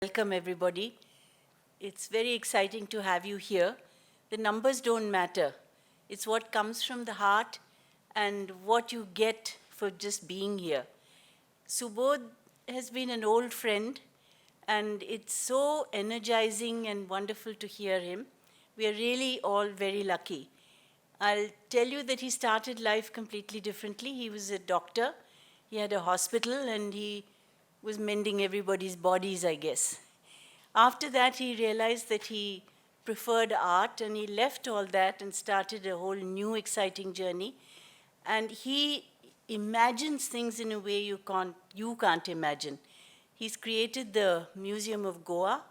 Welcome, everybody. It's very exciting to have you here. The numbers don't matter. It's what comes from the heart and what you get for just being here. Subodh has been an old friend, and it's so energizing and wonderful to hear him. We are really all very lucky. I'll tell you that he started life completely differently. He was a doctor, he had a hospital, and he was mending everybody's bodies, I guess. After that, he realized that he preferred art, and he left all that and started a whole new exciting journey. And he imagines things in a way you can't imagine. He's created the Museum of Goa,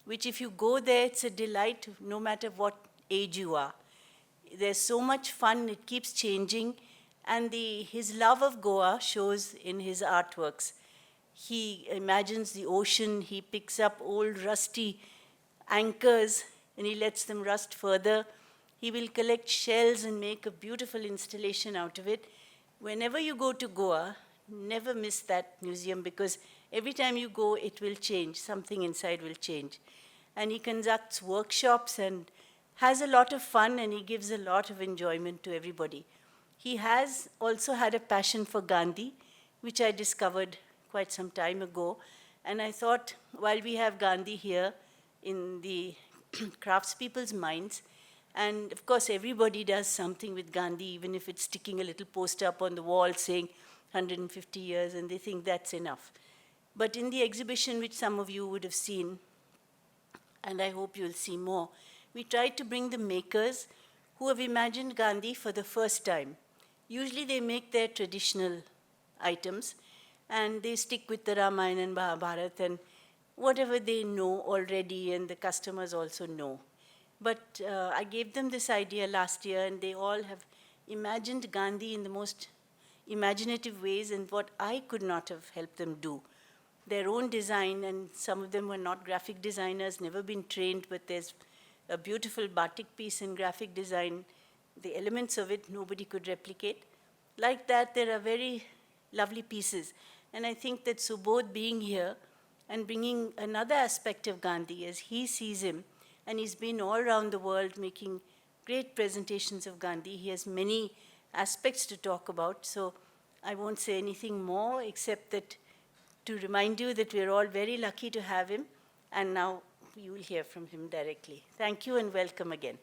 which if you go there, it's a delight no matter what age you are. There's so much fun, it keeps changing, and his love of Goa shows in his artworks. He imagines the ocean, he picks up old rusty anchors and he lets them rust further. He will collect shells and make a beautiful installation out of it. Whenever you go to Goa, never miss that museum, because every time you go, it will change. Something inside will change. And he conducts workshops and has a lot of fun, and he gives a lot of enjoyment to everybody. He has also had a passion for Gandhi, which I discovered quite some time ago. And I thought, while we have Gandhi here in the craftspeople's minds, and of course everybody does something with Gandhi, even if it's sticking a little poster up on the wall saying 150 years, and they think that's enough. But in the exhibition, which some of you would have seen, and I hope you'll see more, we tried to bring the makers who have imagined Gandhi for the first time. Usually they make their traditional items, and they stick with the Ramayana and Mahabharata and whatever they know already, and the customers also know. But I gave them this idea last year, and they all have imagined Gandhi in the most imaginative ways, and what I could not have helped them do. Their own design, and some of them were not graphic designers, never been trained, but there's a beautiful batik piece in graphic design. The elements of it nobody could replicate. Like that, there are very lovely pieces. And I think that Subodh being here and bringing another aspect of Gandhi as he sees him, and he's been all around the world making great presentations of Gandhi. He has many aspects to talk about, so I won't say anything more except that to remind you that we're all very lucky to have him, and now you will hear from him directly. Thank you and welcome again.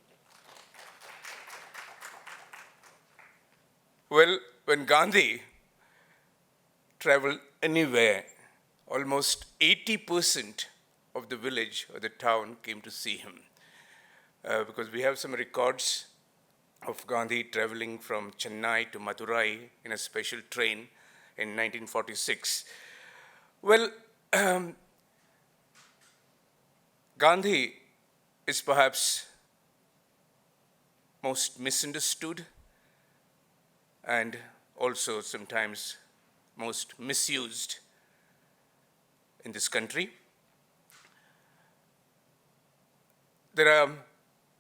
Well, when Gandhi traveled anywhere, almost 80% of the village or the town came to see him. Because we have some records of Gandhi traveling from Chennai to Madurai in a special train in 1946. Well, Gandhi is perhaps most misunderstood and also sometimes most misused in this country. There are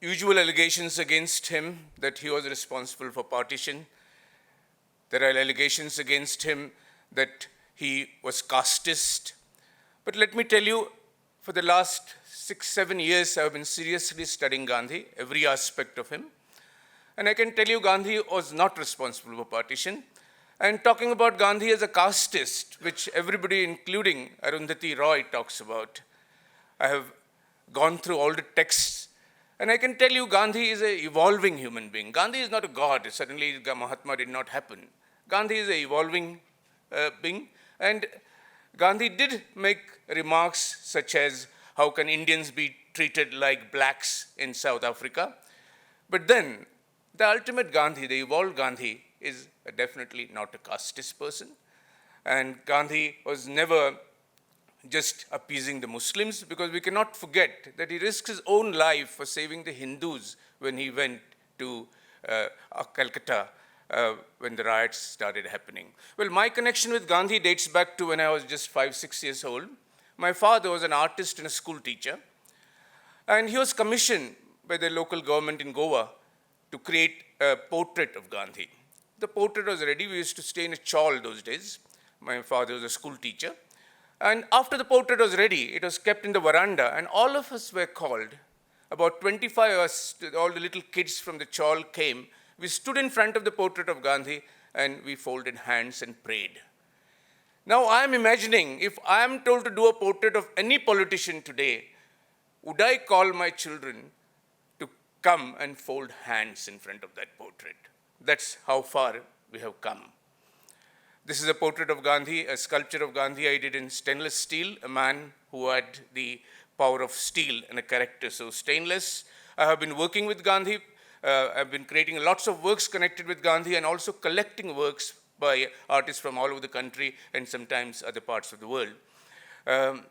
usual allegations against him that he was responsible for partition. There are allegations against him that he was casteist. But let me tell you, for the last 6-7 years, I've been seriously studying Gandhi, every aspect of him. And I can tell you Gandhi was not responsible for partition. And talking about Gandhi as a casteist, which everybody, including Arundhati Roy, talks about, I have gone through all the texts, and I can tell you Gandhi is an evolving human being. Gandhi is not a god. Suddenly Mahatma did not happen. Gandhi is an evolving being, and Gandhi did make remarks such as, how can Indians be treated like blacks in South Africa? But then, the ultimate Gandhi, the evolved Gandhi, is definitely not a casteist person. And Gandhi was never just appeasing the Muslims, because we cannot forget that he risked his own life for saving the Hindus when he went to Calcutta when the riots started happening. Well, my connection with Gandhi dates back to when I was just 5-6 years old. My father was an artist and a school teacher, and he was commissioned by the local government in Goa to create a portrait of Gandhi. The portrait was ready. We used to stay in a chawl those days. My father was a school teacher. And after the portrait was ready, it was kept in the veranda, and all of us were called. About 25 of us, all the little kids from the chawl came. We stood in front of the portrait of Gandhi, and we folded hands and prayed. Now I am imagining, if I am told to do a portrait of any politician today, would I call my children to come and fold hands in front of that portrait? That's how far we have come. This is a portrait of Gandhi, a sculpture of Gandhi I did in stainless steel, a man who had the power of steel and a character so stainless. I have been working with Gandhi. I've been creating lots of works connected with Gandhi and also collecting works by artists from all over the country and sometimes other parts of the world. Well,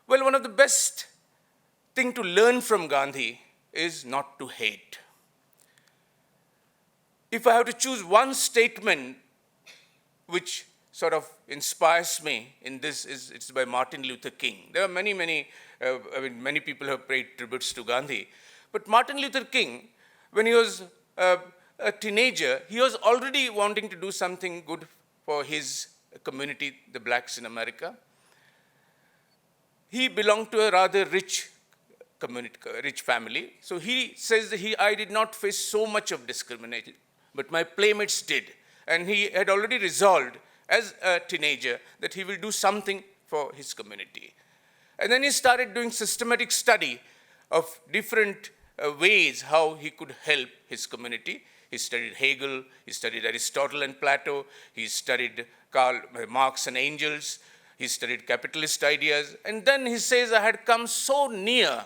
one of the best thing to learn from Gandhi is not to hate. If I have to choose one statement which sort of inspires me in this, it's by Martin Luther King. There are many people have paid tributes to Gandhi. But Martin Luther King, when he was a teenager, he was already wanting to do something good for his community, the blacks in America. He belonged to a rather rich community, rich family. So he says that I did not face so much of discrimination, but my playmates did. And he had already resolved as a teenager that he will do something for his community. And then he started doing systematic study of different ways how he could help his community. He studied Hegel, he studied Aristotle and Plato, he studied Karl Marx and Engels, he studied capitalist ideas. And then he says, I had come so near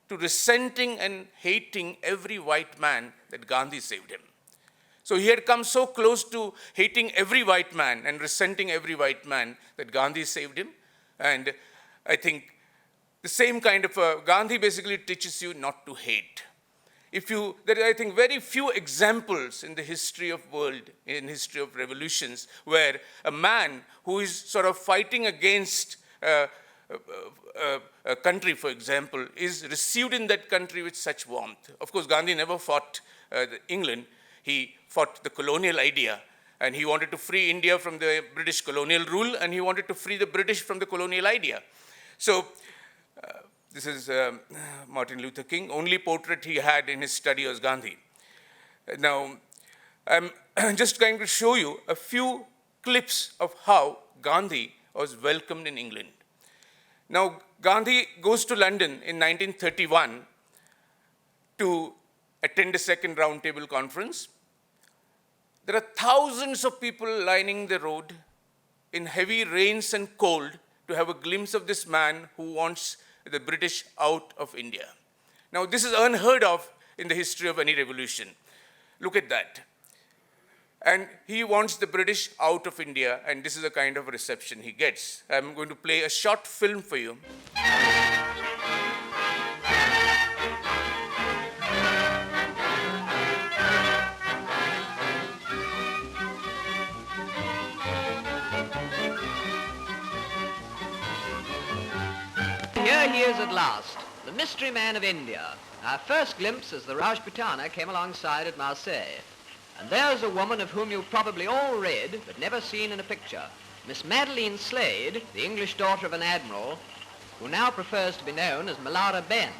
to resenting and hating every white man that Gandhi saved him. So he had come so close to hating every white man and resenting every white man that Gandhi saved him. And I think the same kind of Gandhi basically teaches you not to hate. There are, I think, very few examples in the history of world, in history of revolutions, where a man who is sort of fighting against a country, for example, is received in that country with such warmth. Of course, Gandhi never fought England. He fought the colonial idea, and he wanted to free India from the British colonial rule, and he wanted to free the British from the colonial idea. So this is Martin Luther King. Only portrait he had in his study was Gandhi. Now, I'm just going to show you a few clips of how Gandhi was welcomed in England. Now, Gandhi goes to London in 1931 to attend a second roundtable conference. There are thousands of people lining the road in heavy rains and cold to have a glimpse of this man who wants the British out of India. Now, this is unheard of in the history of any revolution. Look at that. And he wants the British out of India, and this is the kind of reception he gets. I'm going to play a short film for you. Here he is at last, the mystery man of India. Our first glimpse as the Rajputana came alongside at Marseille. And there's a woman of whom you've probably all read, but never seen in a picture. Miss Madeline Slade, the English daughter of an admiral, who now prefers to be known as Malara Ben.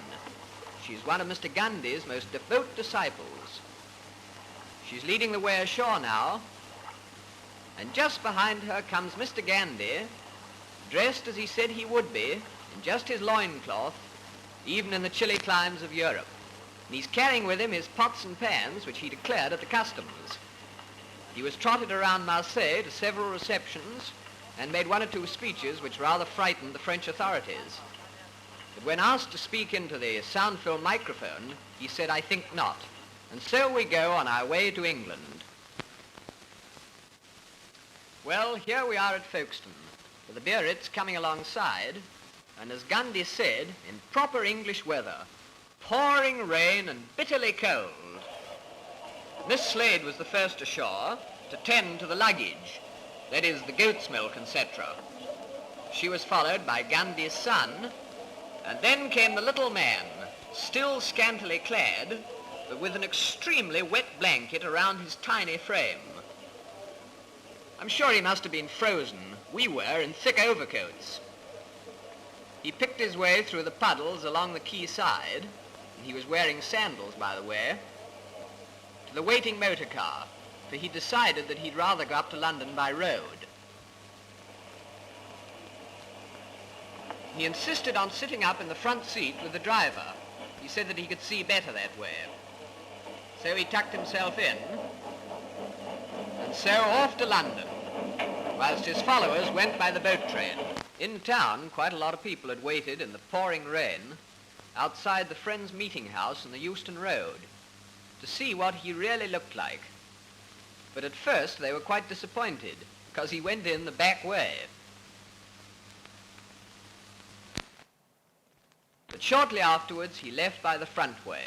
She's one of Mr. Gandhi's most devout disciples. She's leading the way ashore now. And just behind her comes Mr. Gandhi, dressed as he said he would be, in just his loincloth, even in the chilly climes of Europe. And he's carrying with him his pots and pans, which he declared at the customs. He was trotted around Marseille to several receptions and made one or two speeches which rather frightened the French authorities. But when asked to speak into the sound film microphone, he said, "I think not." And so we go on our way to England. Well, here we are at Folkestone, with the Biarritz coming alongside, and as Gandhi said, in proper English weather, pouring rain and bitterly cold. Miss Slade was the first ashore to tend to the luggage, that is, the goat's milk, etc. She was followed by Gandhi's son, and then came the little man, still scantily clad, but with an extremely wet blanket around his tiny frame. I'm sure he must have been frozen. We were in thick overcoats. He picked his way through the puddles along the quay side, and he was wearing sandals, by the way, to the waiting motor car, for he decided that he'd rather go up to London by road. He insisted on sitting up in the front seat with the driver. He said that he could see better that way. So he tucked himself in, and so off to London, whilst his followers went by the boat train. In town, quite a lot of people had waited in the pouring rain outside the Friends Meeting House on the Euston Road to see what he really looked like. But at first they were quite disappointed, because he went in the back way. But shortly afterwards he left by the front way.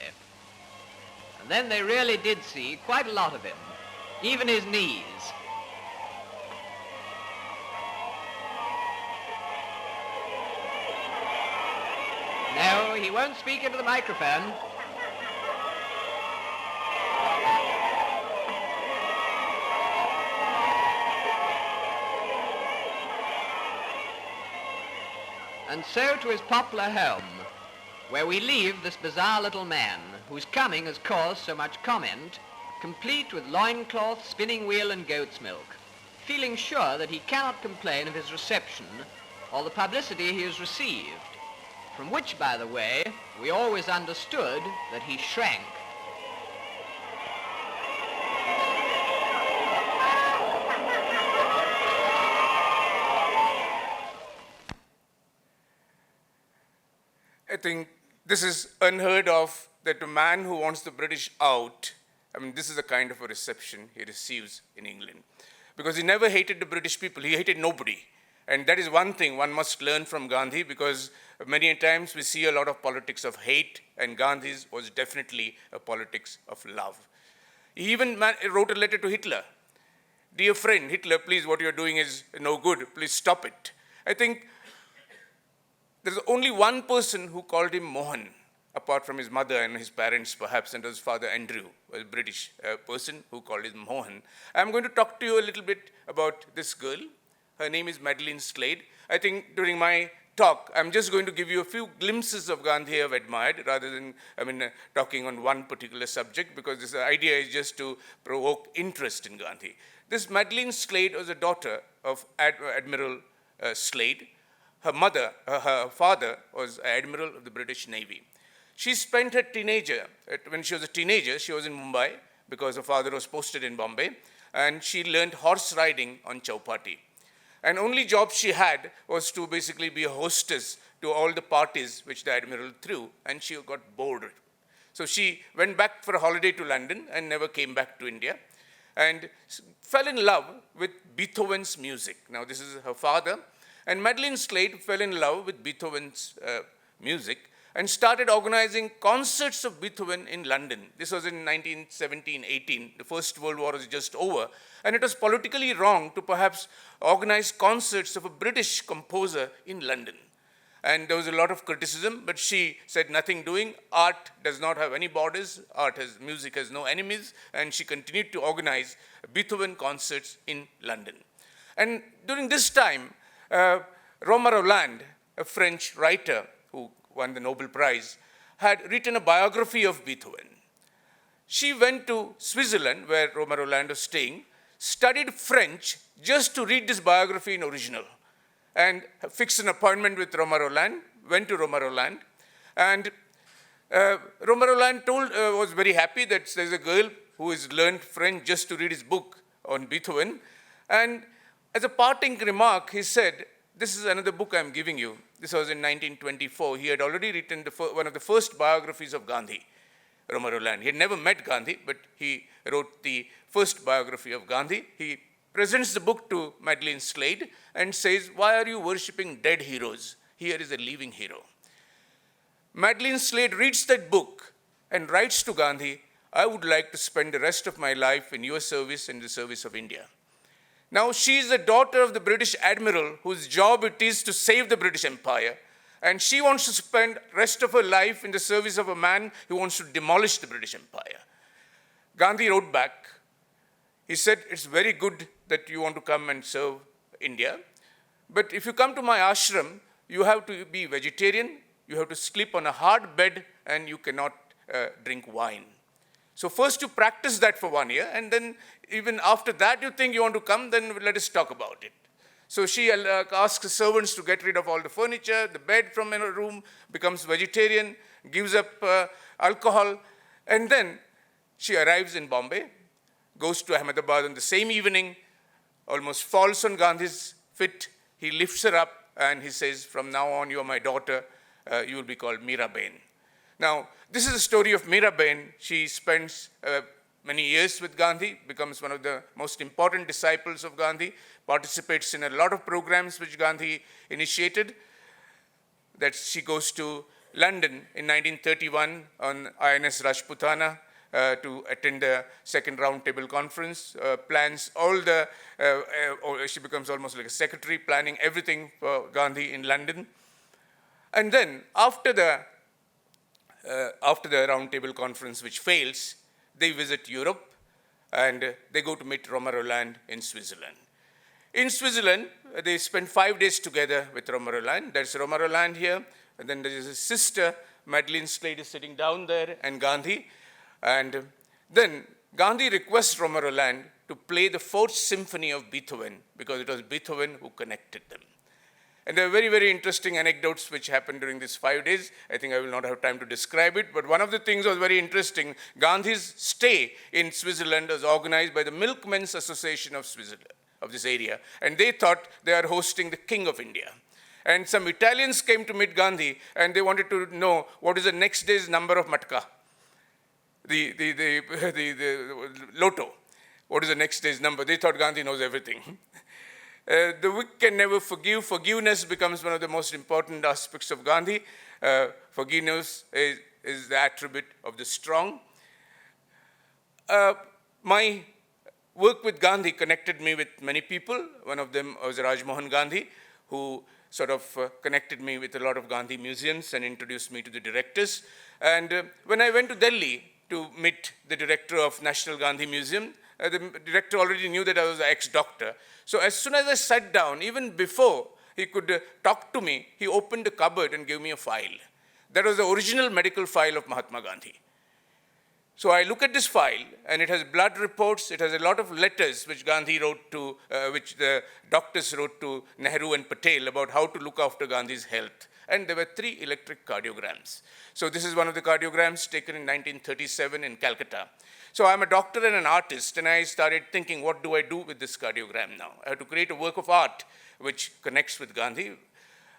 And then they really did see quite a lot of him, even his knees. No, he won't speak into the microphone. And so to his poplar home, where we leave this bizarre little man, whose coming has caused so much comment, complete with loincloth, spinning wheel and goat's milk, feeling sure that he cannot complain of his reception or the publicity he has received, from which, by the way, we always understood that he shrank. I think this is unheard of, that a man who wants the British out, I mean, this is the kind of a reception he receives in England. Because he never hated the British people, he hated nobody. And that is one thing one must learn from Gandhi, because many times we see a lot of politics of hate, and Gandhi's was definitely a politics of love. He even wrote a letter to Hitler. Dear friend, Hitler, please, what you're doing is no good, please stop it. I think there's only one person who called him Mohan, apart from his mother and his parents perhaps, and his father Andrew, a British person who called him Mohan. I'm going to talk to you a little bit about this girl. Her name is Madeline Slade. I think during my talk, I'm just going to give you a few glimpses of Gandhi I've admired, rather than, talking on one particular subject, because this idea is just to provoke interest in Gandhi. This Madeline Slade was a daughter of Admiral Slade. Her father was Admiral of the British Navy. She spent her when she was a teenager, she was in Mumbai, because her father was posted in Bombay, and she learned horse riding on Chowpatty. And only job she had was to basically be a hostess to all the parties which the Admiral threw, and she got bored. So she went back for a holiday to London and never came back to India, and fell in love with Beethoven's music. Now this is her father, and Madeline Slade fell in love with Beethoven's music and started organizing concerts of Beethoven in London. This was in 1917-18. The First World War was just over, and it was politically wrong to perhaps organize concerts of a British composer in London. And there was a lot of criticism, but she said nothing doing. Art does not have any borders. Music has no enemies, and she continued to organize Beethoven concerts in London. And during this time, Roma Roland, a French writer who won the Nobel Prize, had written a biography of Beethoven. She went to Switzerland, where Roma Roland was staying, studied French just to read this biography in original, and fixed an appointment with Roma Roland, went to Roma Roland, and Roma Roland was very happy that there's a girl who has learned French just to read his book on Beethoven. And as a parting remark, he said, "This is another book I'm giving you." This was in 1924. He had already written one of the first biographies of Gandhi, Roma Roland. He had never met Gandhi, but he wrote the first biography of Gandhi. He presents the book to Madeline Slade and says, "Why are you worshipping dead heroes? Here is a living hero." Madeline Slade reads that book and writes to Gandhi, "I would like to spend the rest of my life in your service and the service of India." Now, she is the daughter of the British Admiral whose job it is to save the British Empire, and she wants to spend the rest of her life in the service of a man who wants to demolish the British Empire. Gandhi wrote back. He said, "It's very good that you want to come and serve India. But if you come to my ashram, you have to be vegetarian, you have to sleep on a hard bed, and you cannot drink wine. So first you practice that for 1 year, and then even after that you think you want to come, then let us talk about it. So she asks the servants to get rid of all the furniture, the bed from her room, becomes vegetarian, gives up alcohol, and then she arrives in Bombay, goes to Ahmedabad on the same evening, almost falls on Gandhi's feet. He lifts her up and he says, from now on, you are my daughter. You will be called Mirabain. Now, this is the story of Mirabain. She spends many years with Gandhi, becomes one of the most important disciples of Gandhi, participates in a lot of programs which Gandhi initiated. That she goes to London in 1931 on INS Rajputana to attend the second round table conference, plans all the, she becomes almost like a secretary, planning everything for Gandhi in London. And then after the round table conference which fails, they visit Europe and they go to meet Roma Rolland in Switzerland. In Switzerland, they spend 5 days together with Roma Rolland. There's Roma Rolland here, and then there is his sister, Madeleine Slade, is sitting down there, and Gandhi. And then Gandhi requests Roma Rolland to play the Fourth Symphony of Beethoven, because it was Beethoven who connected them. And there are very, very interesting anecdotes which happened during these 5 days. I think I will not have time to describe it, but one of the things was very interesting. Gandhi's stay in Switzerland was organized by the Milkmen's Association of Switzerland, of this area, and they thought they are hosting the King of India. And some Italians came to meet Gandhi, and they wanted to know what is the next day's number of matka, the lotto. What is the next day's number? They thought Gandhi knows everything. The weak can never forgive. Forgiveness becomes one of the most important aspects of Gandhi. Forgiveness is the attribute of the strong. My work with Gandhi connected me with many people. One of them was Rajmohan Gandhi, who sort of connected me with a lot of Gandhi museums and introduced me to the directors. And when I went to Delhi to meet the director of National Gandhi Museum, the director already knew that I was an ex-doctor. So as soon as I sat down, even before he could talk to me, he opened a cupboard and gave me a file. That was the original medical file of Mahatma Gandhi. So I look at this file, and it has blood reports, it has a lot of letters which Gandhi wrote to, which the doctors wrote to Nehru and Patel about how to look after Gandhi's health. And there were 3 electric cardiograms. So this is one of the cardiograms taken in 1937 in Calcutta. So I'm a doctor and an artist, and I started thinking, what do I do with this cardiogram now? I have to create a work of art which connects with Gandhi.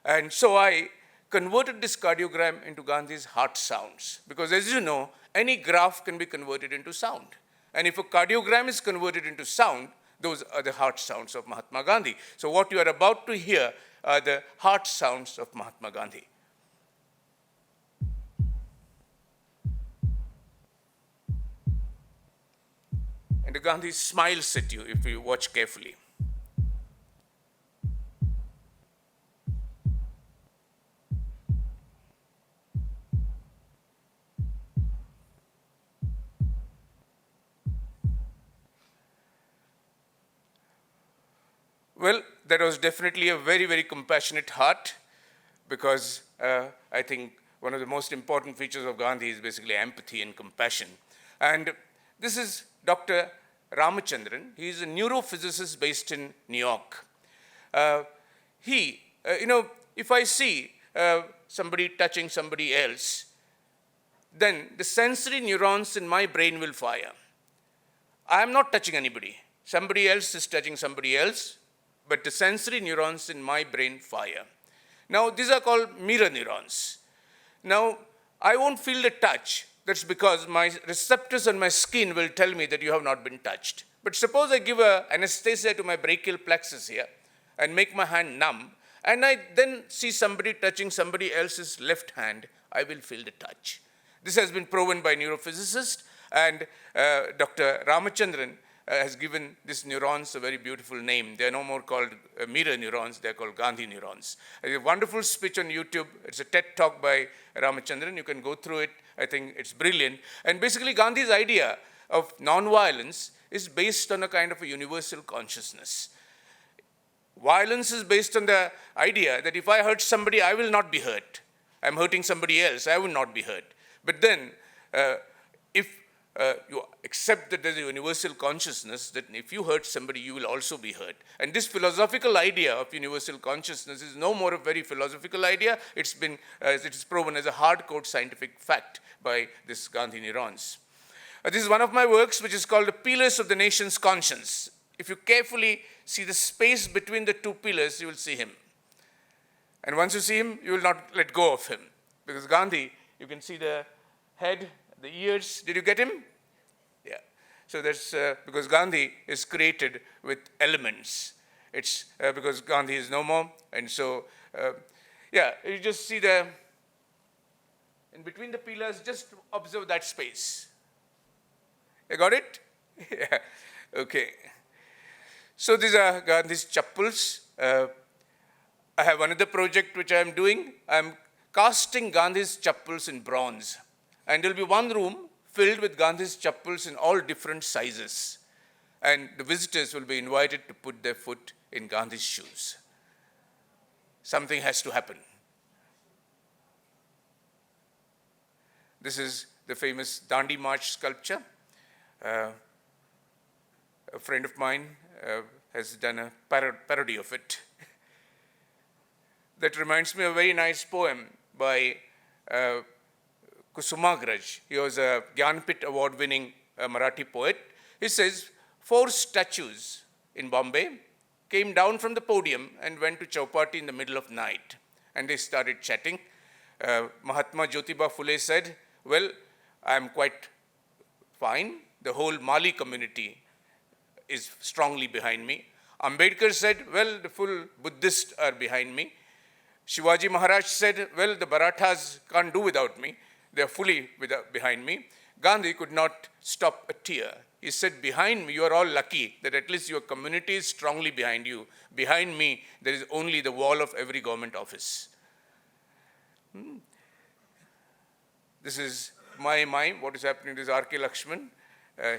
And so I converted this cardiogram into Gandhi's heart sounds. Because as you know, any graph can be converted into sound. And if a cardiogram is converted into sound, those are the heart sounds of Mahatma Gandhi. So what you are about to hear are the heart sounds of Mahatma Gandhi. And the Gandhi smiles at you if you watch carefully. Well, that was definitely a very, very compassionate heart, because I think one of the most important features of Gandhi is basically empathy and compassion. And this is Dr. Ramachandran. He is a neurophysicist based in New York. If I see somebody touching somebody else, then the sensory neurons in my brain will fire. I am not touching anybody. Somebody else is touching somebody else, but the sensory neurons in my brain fire. Now, these are called mirror neurons. Now, I won't feel the touch. That's because my receptors on my skin will tell me that you have not been touched. But suppose I give an anesthesia to my brachial plexus here and make my hand numb, and I then see somebody touching somebody else's left hand, I will feel the touch. This has been proven by neurophysicists, and Dr. Ramachandran has given these neurons a very beautiful name. They are no more called mirror neurons, they are called Gandhi neurons. There's a wonderful speech on YouTube. It's a TED talk by Ramachandran. You can go through it. I think it's brilliant. And basically Gandhi's idea of nonviolence is based on a kind of a universal consciousness. Violence is based on the idea that if I hurt somebody, I will not be hurt. I'm hurting somebody else, I will not be hurt. But then, if you accept that there's a universal consciousness, that if you hurt somebody, you will also be hurt. And this philosophical idea of universal consciousness is no more a very philosophical idea. It is proven as a hardcore scientific fact by this Gandhi neurons. This is one of my works, which is called The Pillars of the Nation's Conscience. If you carefully see the space between the two pillars, you will see him. And once you see him, you will not let go of him. Because Gandhi, you can see the head, the ears. Did you get him? Yeah. So that's because Gandhi is created with elements. It's because Gandhi is no more. And so, yeah, you just see in between the pillars, just observe that space. You got it? Yeah. Okay. So these are Gandhi's chappals. I have another project which I am doing. I am casting Gandhi's chappals in bronze. And there will be one room filled with Gandhi's chappals in all different sizes. And the visitors will be invited to put their foot in Gandhi's shoes. Something has to happen. This is the famous Dandi March sculpture. A friend of mine has done a parody of it. That reminds me of a very nice poem by Kusumagraj. He was a Gyanpit award-winning Marathi poet. He says, 4 statues in Bombay came down from the podium and went to Chowpatty in the middle of night. And they started chatting. Mahatma Jyotiba Phule said, well, I'm quite fine. The whole Mali community is strongly behind me. Ambedkar said, well, the full Buddhists are behind me. Shivaji Maharaj said, well, the Marathas can't do without me. They are fully behind me. Gandhi could not stop a tear. He said, behind me, you are all lucky that at least your community is strongly behind you. Behind me, there is only the wall of every government office. This is my mime. What is happening is R.K. Lakshman.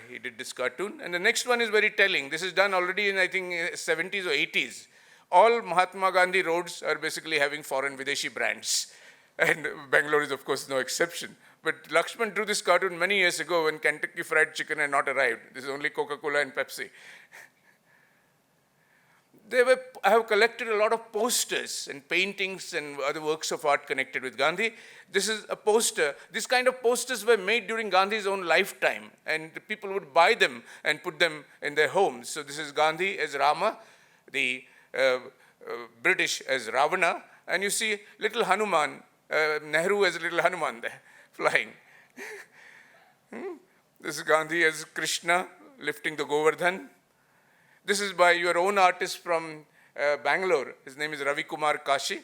He did this cartoon. And the next one is very telling. This is done already in, I think, 70s or 80s. All Mahatma Gandhi roads are basically having foreign Videshi brands. And Bangalore is, of course, no exception. But Lakshman drew this cartoon many years ago when Kentucky Fried Chicken had not arrived. This is only Coca-Cola and Pepsi. I have collected a lot of posters and paintings and other works of art connected with Gandhi. This is a poster. This kind of posters were made during Gandhi's own lifetime, and people would buy them and put them in their homes. So this is Gandhi as Rama, the British as Ravana, and you see little Hanuman, Nehru as little Hanuman there, flying. This is Gandhi as Krishna lifting the Govardhan. This is by your own artist from Bangalore. His name is Ravi Kumar Kashi,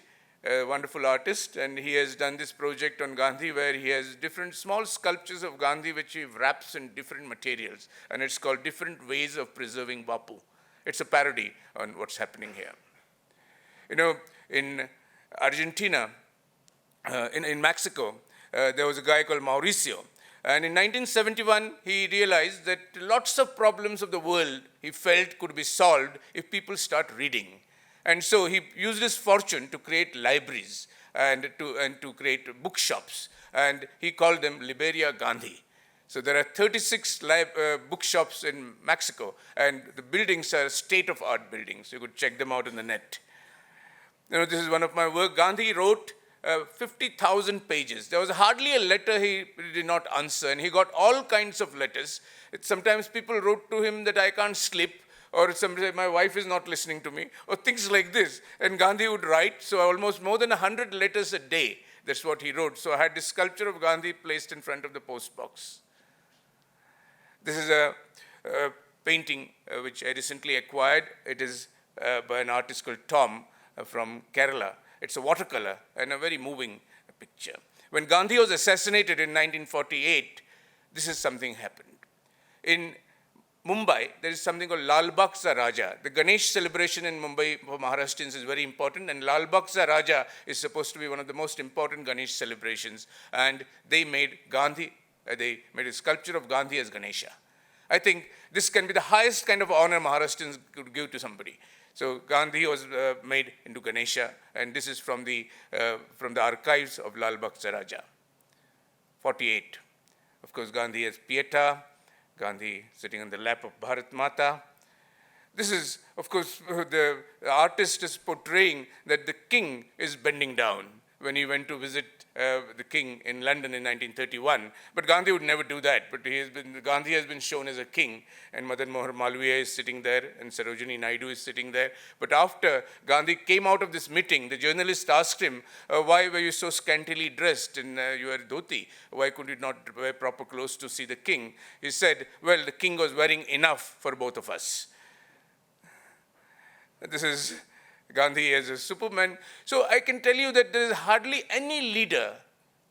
a wonderful artist, and he has done this project on Gandhi where he has different small sculptures of Gandhi which he wraps in different materials, and it's called Different Ways of Preserving Bapu. It's a parody on what's happening here. You know, in Argentina, in Mexico, there was a guy called Mauricio. And in 1971, he realized that lots of problems of the world he felt could be solved if people start reading. And so he used his fortune to create libraries and to create bookshops. And he called them Liberia Gandhi. So there are 36 bookshops in Mexico, and the buildings are state-of-art buildings. You could check them out on the net. You know, this is one of my work. Gandhi wrote 50,000 pages. There was hardly a letter he did not answer, and he got all kinds of letters. Sometimes people wrote to him that I can't sleep, or somebody said my wife is not listening to me, or things like this. And Gandhi would write, so almost more than 100 letters a day. That's what he wrote. So I had this sculpture of Gandhi placed in front of the post box. This is a painting which I recently acquired. It is by an artist called Tom from Kerala. It's a watercolor and a very moving picture. When Gandhi was assassinated in 1948, this is something happened. In Mumbai, there is something called Lal Baksa Raja. The Ganesh celebration in Mumbai for Maharashtrians is very important, and Lal Baksa Raja is supposed to be one of the most important Ganesh celebrations. And they made a sculpture of Gandhi as Ganesha. I think this can be the highest kind of honor Maharashtrians could give to somebody. So Gandhi was made into Ganesha, and this is from the archives of Lal Bakht Raja. 48. Of course, Gandhi has Pieta, Gandhi sitting on the lap of Bharat Mata. This is, of course, the artist is portraying that the king is bending down when he went to visit the king in London in 1931. But Gandhi would never do that. But Gandhi has been shown as a king, and Madan Mohan Malviya is sitting there, and Sarojini Naidu is sitting there. But after Gandhi came out of this meeting, the journalist asked him, why were you so scantily dressed in your dhoti? Why could you not wear proper clothes to see the king? He said, well, the king was wearing enough for both of us. This is Gandhi as a superman. So I can tell you that there is hardly any leader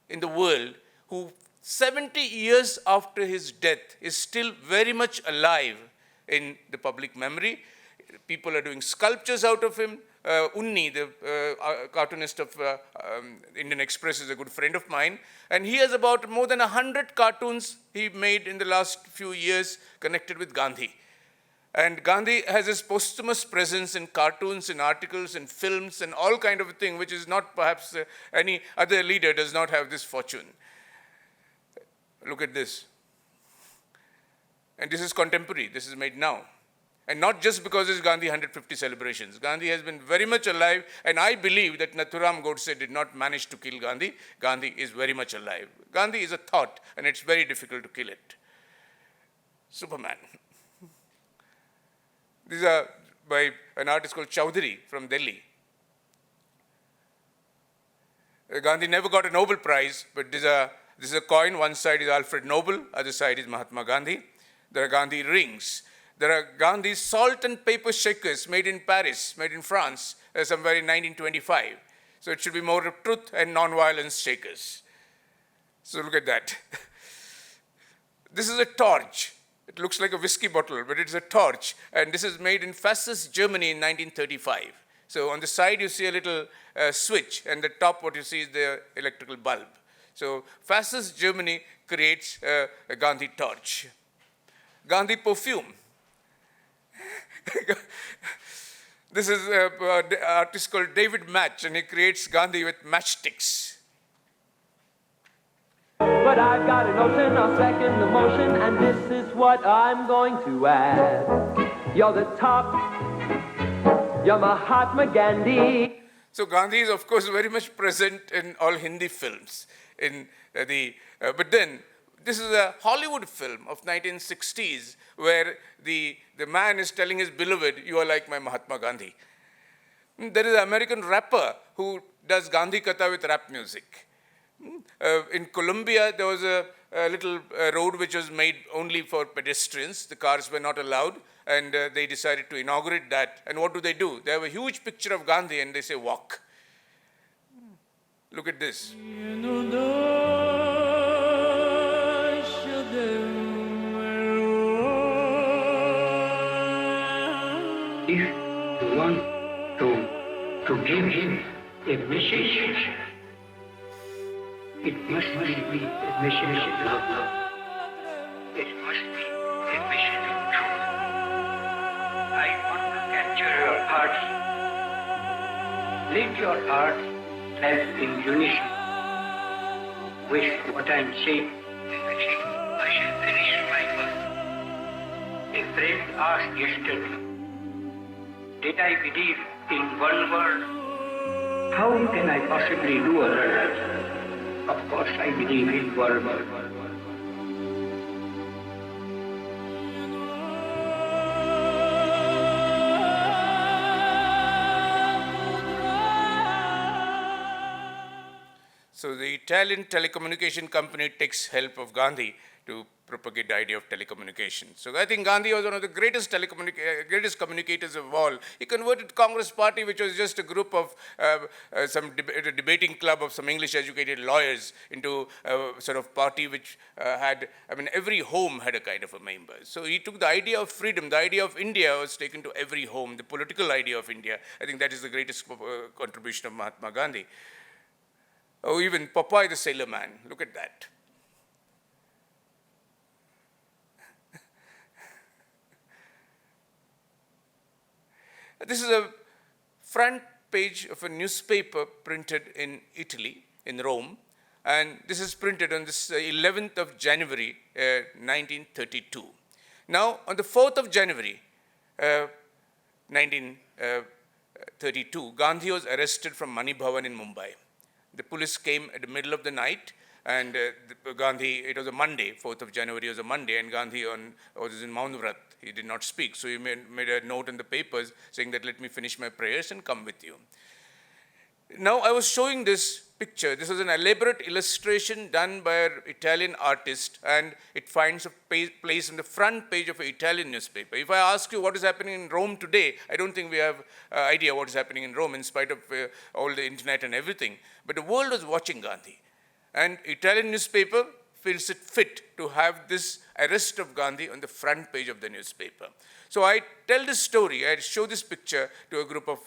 in the world who 70 years after his death is still very much alive in the public memory. People are doing sculptures out of him. Unni, the cartoonist of Indian Express, is a good friend of mine. And he has about more than 100 cartoons he made in the last few years connected with Gandhi. And Gandhi has his posthumous presence in cartoons, in articles, in films, and all kind of a thing, which is not perhaps any other leader does not have this fortune. Look at this. And this is contemporary. This is made now. And not just because it's Gandhi 150 celebrations. Gandhi has been very much alive, and I believe that Nathuram Godse did not manage to kill Gandhi. Gandhi is very much alive. Gandhi is a thought, and it's very difficult to kill it. Superman. These are by an artist called Chowdhury from Delhi. Gandhi never got a Nobel Prize, but this is a coin. One side is Alfred Nobel, other side is Mahatma Gandhi. There are Gandhi rings. There are Gandhi salt and paper shakers made in Paris, made in France, somewhere in 1925. So it should be more of truth and non-violence shakers. So look at that. This is a torch. It looks like a whiskey bottle, but it's a torch. And this is made in fascist Germany in 1935. So on the side, you see a little switch, and the top, what you see is the electrical bulb. So fascist Germany creates a Gandhi torch. Gandhi perfume. This is an artist called David Match, and he creates Gandhi with matchsticks. But I've got a notion, I'll second the motion, and this is what I'm going to add. You're the top, you're Mahatma Gandhi. So Gandhi is, of course, very much present in all Hindi films. But then, this is a Hollywood film of 1960s where the man is telling his beloved, you are like my Mahatma Gandhi. There is an American rapper who does Gandhi Katha with rap music. In Colombia, there was a little road which was made only for pedestrians. The cars were not allowed, and they decided to inaugurate that. And what do? They have a huge picture of Gandhi, and they say, walk. Look at this. If you want to give him a message, it must be a message of love. It must be a message of truth. I want to capture your heart. Let your heart have in unison with what I am saying. I shall finish my work. A friend asked yesterday, did I believe in one word? How can I possibly do other? Of course, I believe in word. So the Italian telecommunication company takes help of Gandhi to propagate the idea of telecommunication. So I think Gandhi was one of the greatest communicators of all. He converted Congress party, which was just a group of a debating club of some English-educated lawyers, into a sort of party which every home had a kind of a member. So he took the idea of freedom, the idea of India was taken to every home, the political idea of India. I think that is the greatest contribution of Mahatma Gandhi. Oh, even Popeye the Sailor Man, look at that. This is a front page of a newspaper printed in Italy, in Rome, and this is printed on this 11th of January, 1932. Now, on the 4th of January, 1932, Gandhi was arrested from Mani Bhavan in Mumbai. The police came at the middle of the night, and Gandhi, it was a Monday, 4th of January was a Monday, and Gandhi was in Maunavrat. He did not speak, so he made a note in the papers saying that let me finish my prayers and come with you. Now, I was showing this picture. This was an elaborate illustration done by an Italian artist, and it finds a place on the front page of an Italian newspaper. If I ask you what is happening in Rome today, I don't think we have idea what is happening in Rome in spite of all the internet and everything. But the world was watching Gandhi. And Italian newspaper feels it fit to have this arrest of Gandhi on the front page of the newspaper. So I tell this story, I show this picture to a group of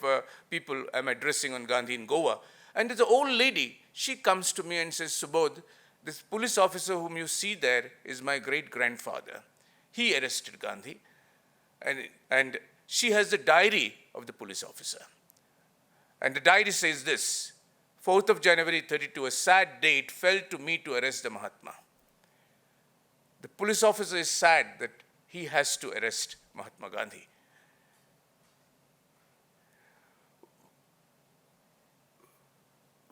people I'm addressing on Gandhi in Goa. And there's an old lady, she comes to me and says, Subodh, this police officer whom you see there is my great-grandfather. He arrested Gandhi. And she has the diary of the police officer. And the diary says this, 4th of January 32, a sad day, it fell to me to arrest the Mahatma. The police officer is sad that he has to arrest Mahatma Gandhi.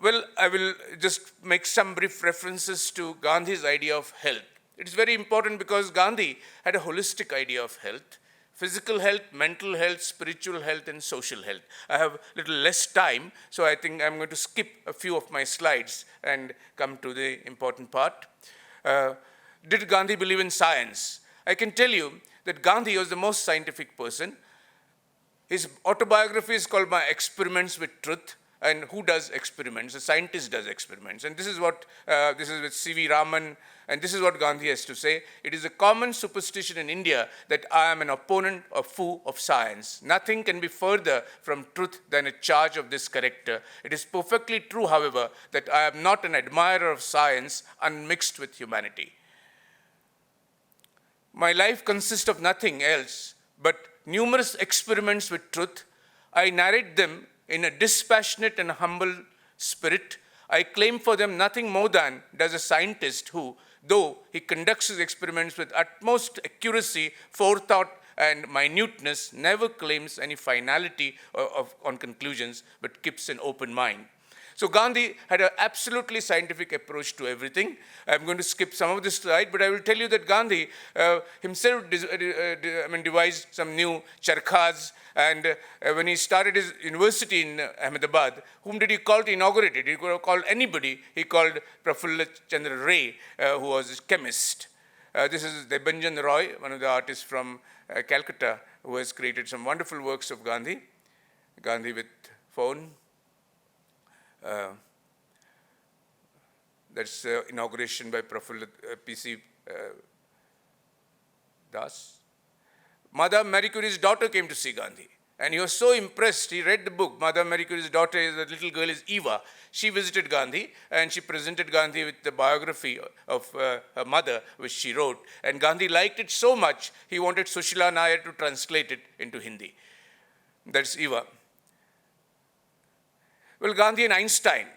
Well, I will just make some brief references to Gandhi's idea of health. It is very important because Gandhi had a holistic idea of health. Physical health, mental health, spiritual health, and social health. I have a little less time, so I think I'm going to skip a few of my slides and come to the important part. Did Gandhi believe in science? I can tell you that Gandhi was the most scientific person. His autobiography is called My Experiments with Truth. And who does experiments? A scientist does experiments. And this is what, this is with C.V. Raman, and this is what Gandhi has to say. It is a common superstition in India that I am an opponent or foe of science. Nothing can be further from truth than a charge of this character. It is perfectly true, however, that I am not an admirer of science unmixed with humanity. My life consists of nothing else but numerous experiments with truth. I narrate them in a dispassionate and humble spirit. I claim for them nothing more than does a scientist who, though he conducts his experiments with utmost accuracy, forethought, and minuteness, never claims any finality on conclusions, but keeps an open mind. So Gandhi had an absolutely scientific approach to everything. I'm going to skip some of this slide, but I will tell you that Gandhi himself devised some new charkhas. And when he started his university in Ahmedabad, whom did he call to inaugurate it? He could have called anybody. He called Prafulla Chandra Ray, who was a chemist. This is Debanjan Roy, one of the artists from Calcutta, who has created some wonderful works of Gandhi. Gandhi with phone. That's inauguration by Prafulla P.C. Das. Madame Marie Curie's daughter came to see Gandhi. And he was so impressed, he read the book. Madame Marie Curie's daughter, the little girl is Eva. She visited Gandhi and she presented Gandhi with the biography of her mother, which she wrote. And Gandhi liked it so much, he wanted Sushila Nair to translate it into Hindi. That's Eva. Well, Gandhi and Einstein,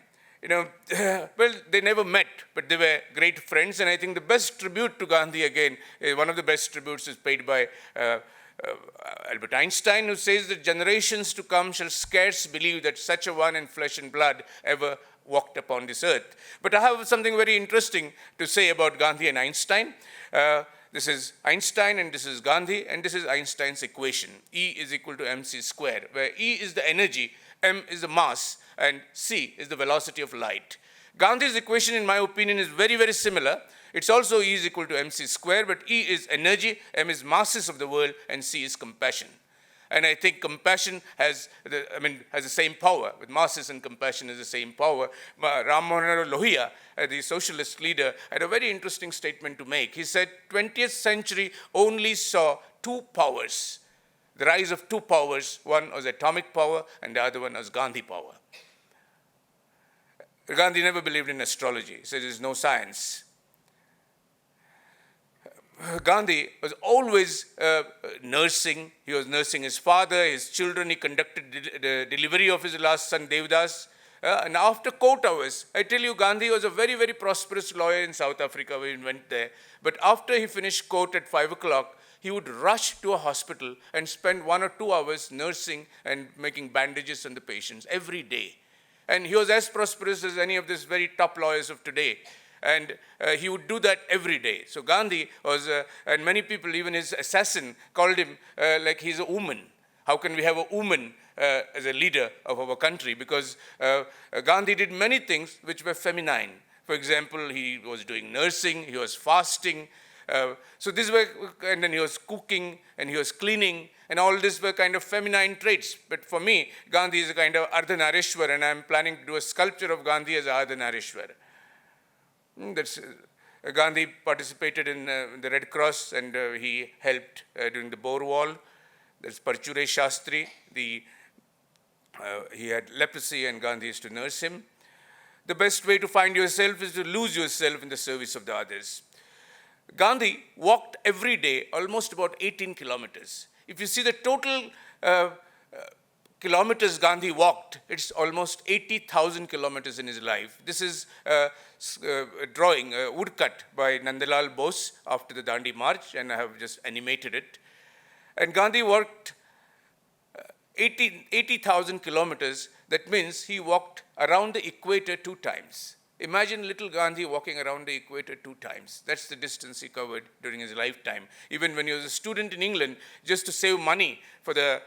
well, they never met, but they were great friends. And I think the best tribute to Gandhi, again, one of the best tributes is paid by Albert Einstein, who says that generations to come shall scarce believe that such a one in flesh and blood ever walked upon this earth. But I have something very interesting to say about Gandhi and Einstein. This is Einstein and this is Gandhi, and this is Einstein's equation. E is equal to mc square, where E is the energy, m is the mass, and c is the velocity of light. Gandhi's equation, in my opinion, is very, very similar. It's also E is equal to mc square, but E is energy, m is masses of the world, and c is compassion. And I think compassion has the same power. With masses and compassion has the same power. Ram Manohar Lohia, the socialist leader, had a very interesting statement to make. He said, 20th century only saw two powers, the rise of two powers. One was atomic power, and the other one was Gandhi power. Gandhi never believed in astrology. He said there's no science. Gandhi was always nursing. He was nursing his father, his children. He conducted the delivery of his last son, Devdas. And after court hours, I tell you, Gandhi was a very, very prosperous lawyer in South Africa when he went there. But after he finished court at 5 o'clock, he would rush to a hospital and spend 1 or 2 hours nursing and making bandages on the patients every day. And he was as prosperous as any of these very top lawyers of today. And he would do that every day. So Gandhi was, and many people, even his assassin, called him like he's a woman. How can we have a woman as a leader of our country? Because Gandhi did many things which were feminine. For example, he was doing nursing, he was fasting. So these were, and then he was cooking and he was cleaning, and all these were kind of feminine traits. But for me, Gandhi is a kind of Ardhanarishwar, and I'm planning to do a sculpture of Gandhi as Ardhanarishwar. That's, Gandhi participated in the Red Cross, and he helped during the Boer War. That's Parchure Shastri. He had leprosy, and Gandhi used to nurse him. The best way to find yourself is to lose yourself in the service of the others. Gandhi walked every day almost about 18 kilometers. If you see the total kilometers Gandhi walked, it's almost 80,000 kilometers in his life. This is a drawing, a woodcut by Nandalal Bose after the Dandi March, and I have just animated it. And Gandhi walked 80,000 kilometers. That means he walked around the equator 2 times. Imagine little Gandhi walking around the equator 2 times. That's the distance he covered during his lifetime. Even when he was a student in England, just to save money for the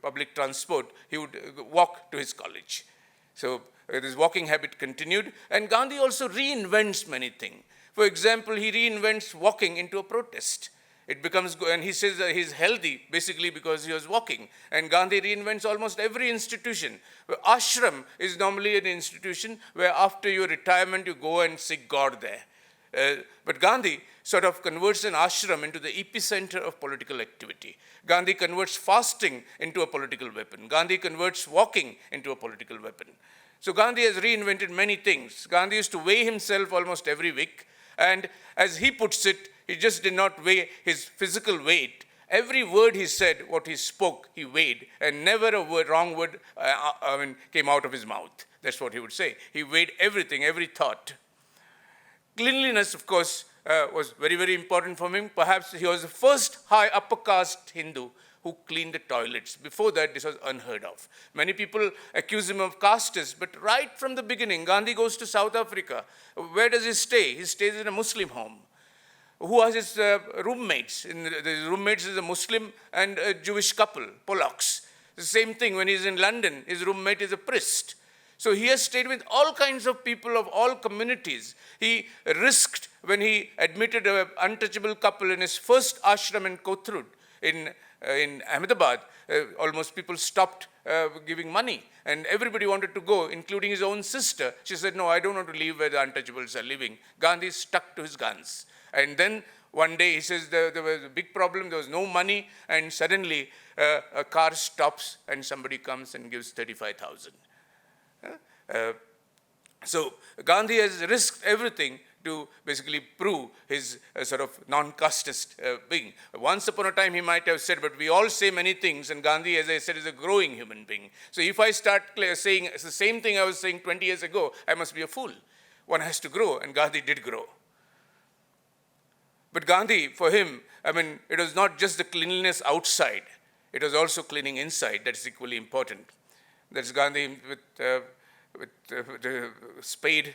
public transport, he would walk to his college. So this walking habit continued, and Gandhi also reinvents many things. For example, he reinvents walking into a protest. It becomes, and he says that he's healthy basically because he was walking. And Gandhi reinvents almost every institution. Ashram is normally an institution where after your retirement you go and seek God there. But Gandhi sort of converts an ashram into the epicenter of political activity. Gandhi converts fasting into a political weapon. Gandhi converts walking into a political weapon. So Gandhi has reinvented many things. Gandhi used to weigh himself almost every week. And as he puts it, he just did not weigh his physical weight. Every word he said, what he spoke, he weighed, and never a wrong word came out of his mouth. That's what he would say. He weighed everything, every thought. Cleanliness, of course, was very, very important for him. Perhaps he was the first high upper caste Hindu who cleaned the toilets. Before that, this was unheard of. Many people accuse him of casteist, but right from the beginning, Gandhi goes to South Africa. Where does he stay? He stays in a Muslim home. Who are his roommates? The roommates is a Muslim and a Jewish couple, Polacks. The same thing when he's in London, his roommate is a priest. So he has stayed with all kinds of people of all communities. He risked when he admitted an untouchable couple in his first ashram in Kothurud in Ahmedabad. Almost people stopped giving money, and everybody wanted to go, including his own sister. She said, no, I don't want to live where the untouchables are living. Gandhi stuck to his guns. And then one day he says there was a big problem, there was no money, and suddenly a car stops and somebody comes and gives 35,000. So Gandhi has risked everything to basically prove his sort of non-casteist being. Once upon a time he might have said, but we all say many things, and Gandhi, as I said, is a growing human being. So if I start saying the same thing I was saying 20 years ago, I must be a fool. One has to grow, and Gandhi did grow. But Gandhi, for him, it was not just the cleanliness outside, it was also cleaning inside. That's equally important. That's Gandhi with the spade.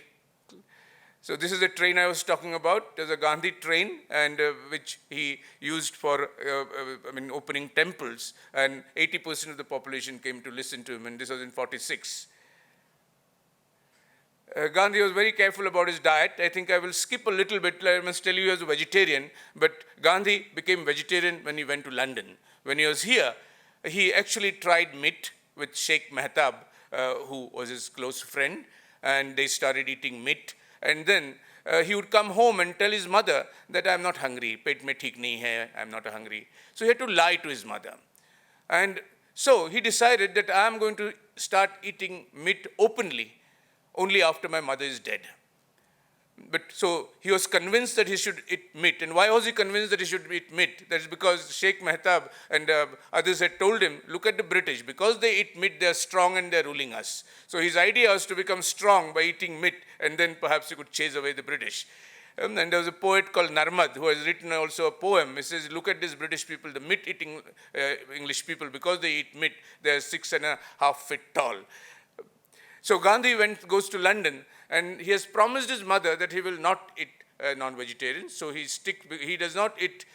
So this is the train I was talking about. There's a Gandhi train, and which he used for opening temples, and 80% of the population came to listen to him, and this was in 46. Gandhi was very careful about his diet. I think I will skip a little bit. I must tell you he was a vegetarian, but Gandhi became vegetarian when he went to London. When he was here, he actually tried meat with Sheikh Mehtab, who was his close friend, and they started eating meat. And then he would come home and tell his mother that I'm not hungry, pet mein theek nahi hai, I'm not hungry. So he had to lie to his mother. And so he decided that I'm going to start eating meat openly only after my mother is dead. But so he was convinced that he should eat meat. And why was he convinced that he should eat meat? That is because Sheikh Mehtab and others had told him, look at the British. Because they eat meat, they are strong and they are ruling us. So his idea was to become strong by eating meat, and then perhaps he could chase away the British. And there was a poet called Narmad who has written also a poem. He says, look at these British people, the meat-eating English people. Because they eat meat, they are 6.5 feet tall. So Gandhi goes to London, and he has promised his mother that he will not eat non-vegetarian. So he does not eat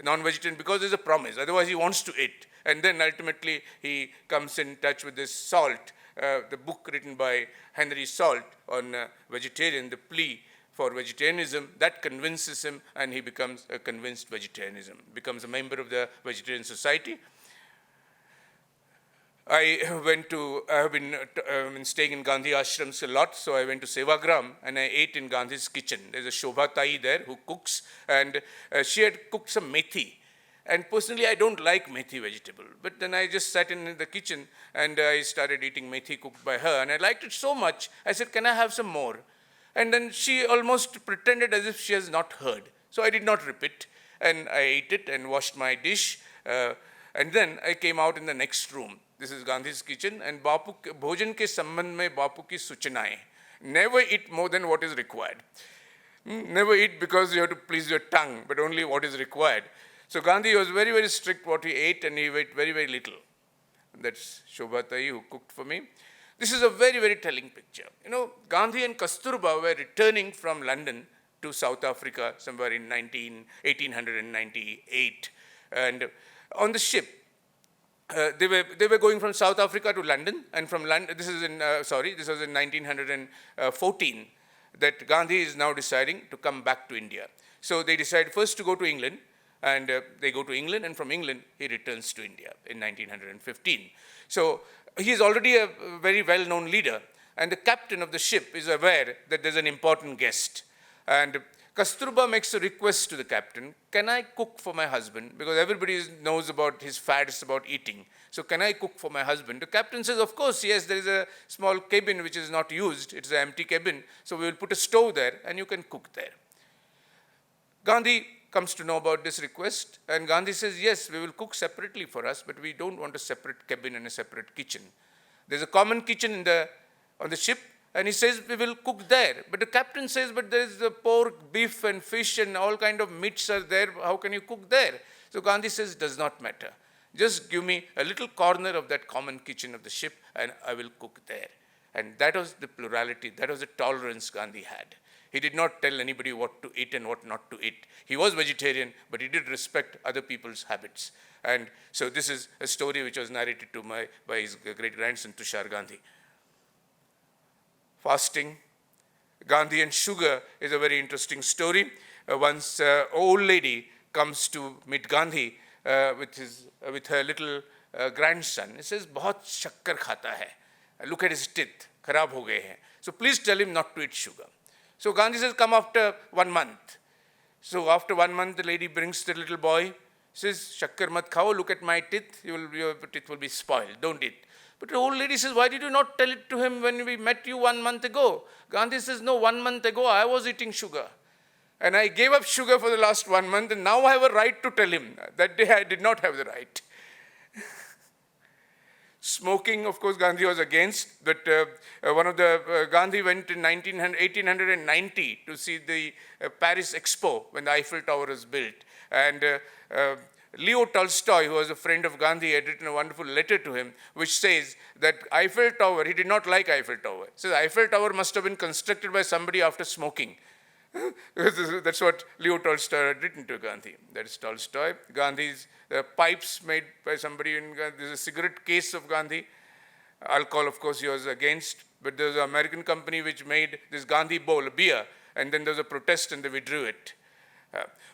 non-vegetarian because there's a promise. Otherwise, he wants to eat. And then ultimately, he comes in touch with this Salt, the book written by Henry Salt on vegetarian, the plea for vegetarianism. That convinces him, and he becomes a convinced vegetarianism, becomes a member of the Vegetarian Society. I have been staying in Gandhi ashrams a lot, so I went to Sevagram and I ate in Gandhi's kitchen. There's a Shobha Tai there who cooks, and she had cooked some methi. And personally, I don't like methi vegetable. But then I just sat in the kitchen and I started eating methi cooked by her, and I liked it so much, I said, can I have some more? And then she almost pretended as if she has not heard. So I did not repeat, and I ate it and washed my dish. And then I came out in the next room. This is Gandhi's kitchen, and Bapu bhojan ke sambandh mein Bapu ki suchnaएं. Never eat more than what is required. Never eat because you have to please your tongue, but only what is required. So Gandhi was very, very strict what he ate, and he ate very, very little. That's Shobha Tai who cooked for me. This is a very, very telling picture. You know, Gandhi and Kasturba were returning from London to South Africa somewhere in 1898. And on the ship, they were going from South Africa to London, and from London, this was in 1914, that Gandhi is now deciding to come back to India. So they decide first to go to England, and they go to England, and from England, he returns to India in 1915. So he is already a very well-known leader, and the captain of the ship is aware that there's an important guest. And Kasturba makes a request to the captain, can I cook for my husband? Because everybody knows about his fads about eating. So can I cook for my husband? The captain says, of course, yes, there is a small cabin which is not used. It's an empty cabin. So we will put a stove there and you can cook there. Gandhi comes to know about this request, and Gandhi says, yes, we will cook separately for us, but we don't want a separate cabin and a separate kitchen. There's a common kitchen on the ship, and he says, we will cook there. But the captain says, but there is the pork, beef, and fish, and all kind of meats are there. How can you cook there? So Gandhi says, does not matter. Just give me a little corner of that common kitchen of the ship, and I will cook there. And that was the plurality. That was the tolerance Gandhi had. He did not tell anybody what to eat and what not to eat. He was vegetarian, but he did respect other people's habits. And so this is a story which was narrated to by his great-grandson, Tushar Gandhi. Fasting, Gandhi and sugar is a very interesting story. Once an old lady comes to meet Gandhi with her little grandson. He says, "बहुत शक्कर खाता है. Look at his teeth, खराब हो गए हैं. So please tell him not to eat sugar." So Gandhi says, come after 1 month. So after 1 month, the lady brings the little boy, says, "Shakkar mat khao, look at my teeth, your teeth will be spoiled, don't eat." But the old lady says, "Why did you not tell it to him when we met you 1 month ago?" Gandhi says, "No, 1 month ago I was eating sugar. And I gave up sugar for the last 1 month, and now I have a right to tell him." That day I did not have the right. Smoking, of course, Gandhi was against, but Gandhi went in 1890 to see the Paris Expo when the Eiffel Tower was built. And Leo Tolstoy, who was a friend of Gandhi, had written a wonderful letter to him, which says that Eiffel Tower, he did not like Eiffel Tower. He says Eiffel Tower must have been constructed by somebody after smoking. That's what Leo Tolstoy had written to Gandhi. That is Tolstoy. Gandhi's pipes made by somebody in Gandhi. There's a cigarette case of Gandhi. Alcohol, of course, he was against. But there was an American company which made this Gandhi bowl, a beer, and then there was a protest and they withdrew it.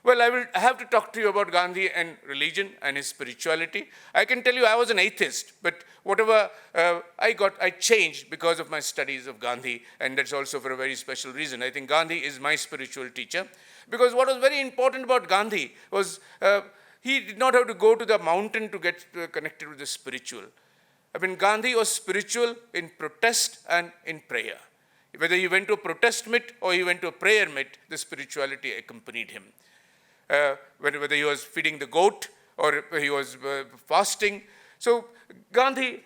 Well, I have to talk to you about Gandhi and religion and his spirituality. I can tell you I was an atheist, but whatever I changed because of my studies of Gandhi, and that's also for a very special reason. I think Gandhi is my spiritual teacher, because what was very important about Gandhi was he did not have to go to the mountain to get connected with the spiritual. I mean, Gandhi was spiritual in protest and in prayer. Whether he went to a protest meet or he went to a prayer meet, the spirituality accompanied him. Whether he was feeding the goat or he was fasting. So Gandhi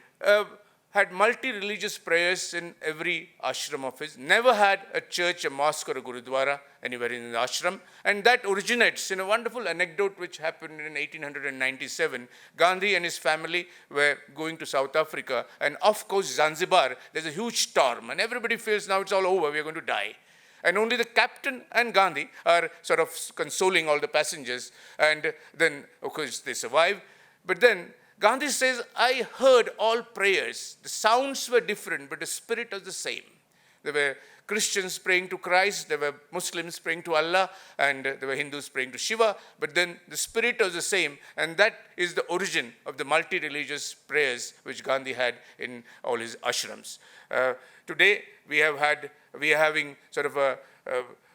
had multi-religious prayers in every ashram of his, never had a church, a mosque or a gurudwara anywhere in the ashram. And that originates in a wonderful anecdote which happened in 1897. Gandhi and his family were going to South Africa, and off coast Zanzibar, there's a huge storm, and everybody feels now it's all over, we're going to die. And only the captain and Gandhi are sort of consoling all the passengers, and then, of course, they survive. But then Gandhi says, I heard all prayers. The sounds were different, but the spirit was the same. There were Christians praying to Christ, there were Muslims praying to Allah, and there were Hindus praying to Shiva, but then the spirit was the same, and that is the origin of the multi-religious prayers which Gandhi had in all his ashrams. Today, we are having sort of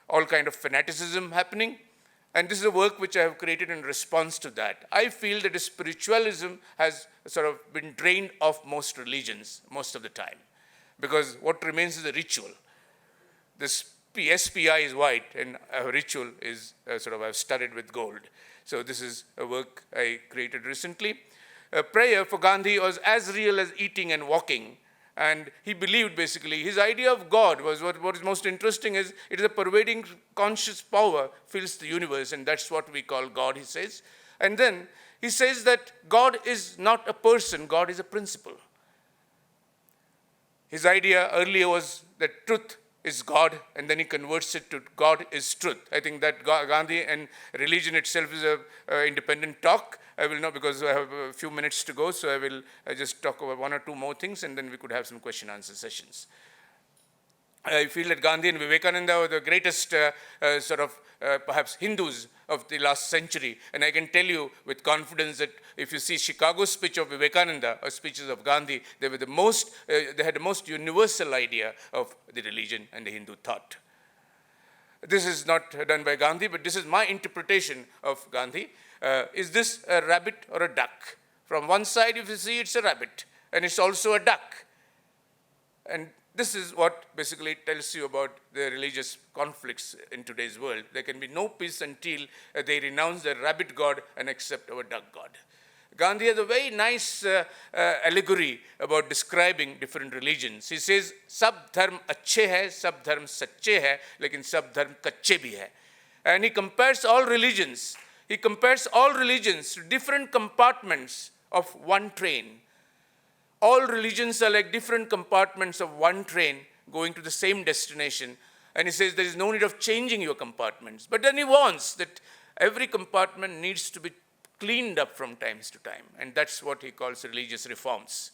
all kind of fanaticism happening. And this is a work which I have created in response to that. I feel that spiritualism has sort of been drained of most religions most of the time, because what remains is a ritual. This SPI is white, and a ritual is I've studded with gold. So this is a work I created recently. Prayer for Gandhi was as real as eating and walking. And he believed, basically, his idea of God was, what is most interesting is, it is a pervading conscious power fills the universe, and that's what we call God, he says. And then he says that God is not a person, God is a principle. His idea earlier was that truth is God, and then he converts it to God is truth. I think that Gandhi and religion itself is an independent talk. I will not, because I have a few minutes to go, so I will just talk about one or two more things, and then we could have some question-answer sessions. I feel that Gandhi and Vivekananda were the greatest perhaps Hindus of the last century, and I can tell you with confidence that if you see Chicago's speech of Vivekananda or speeches of Gandhi, they had the most universal idea of the religion and the Hindu thought. This is not done by Gandhi, but this is my interpretation of Gandhi. Is this a rabbit or a duck? From one side, if you see, it's a rabbit, and it's also a duck. And this is what basically tells you about the religious conflicts in today's world. There can be no peace until they renounce their rabbit god and accept our duck god. Gandhi has a very nice allegory about describing different religions. He says, "Sab dharm अच्छे hai, sab dharm सच्चे hai, लेकिन सब धर्म कच्चे भी है." And he compares all religions. He compares all religions to different compartments of one train. All religions are like different compartments of one train going to the same destination. And he says there is no need of changing your compartments. But then he warns that every compartment needs to be cleaned up from time to time. And that's what he calls religious reforms.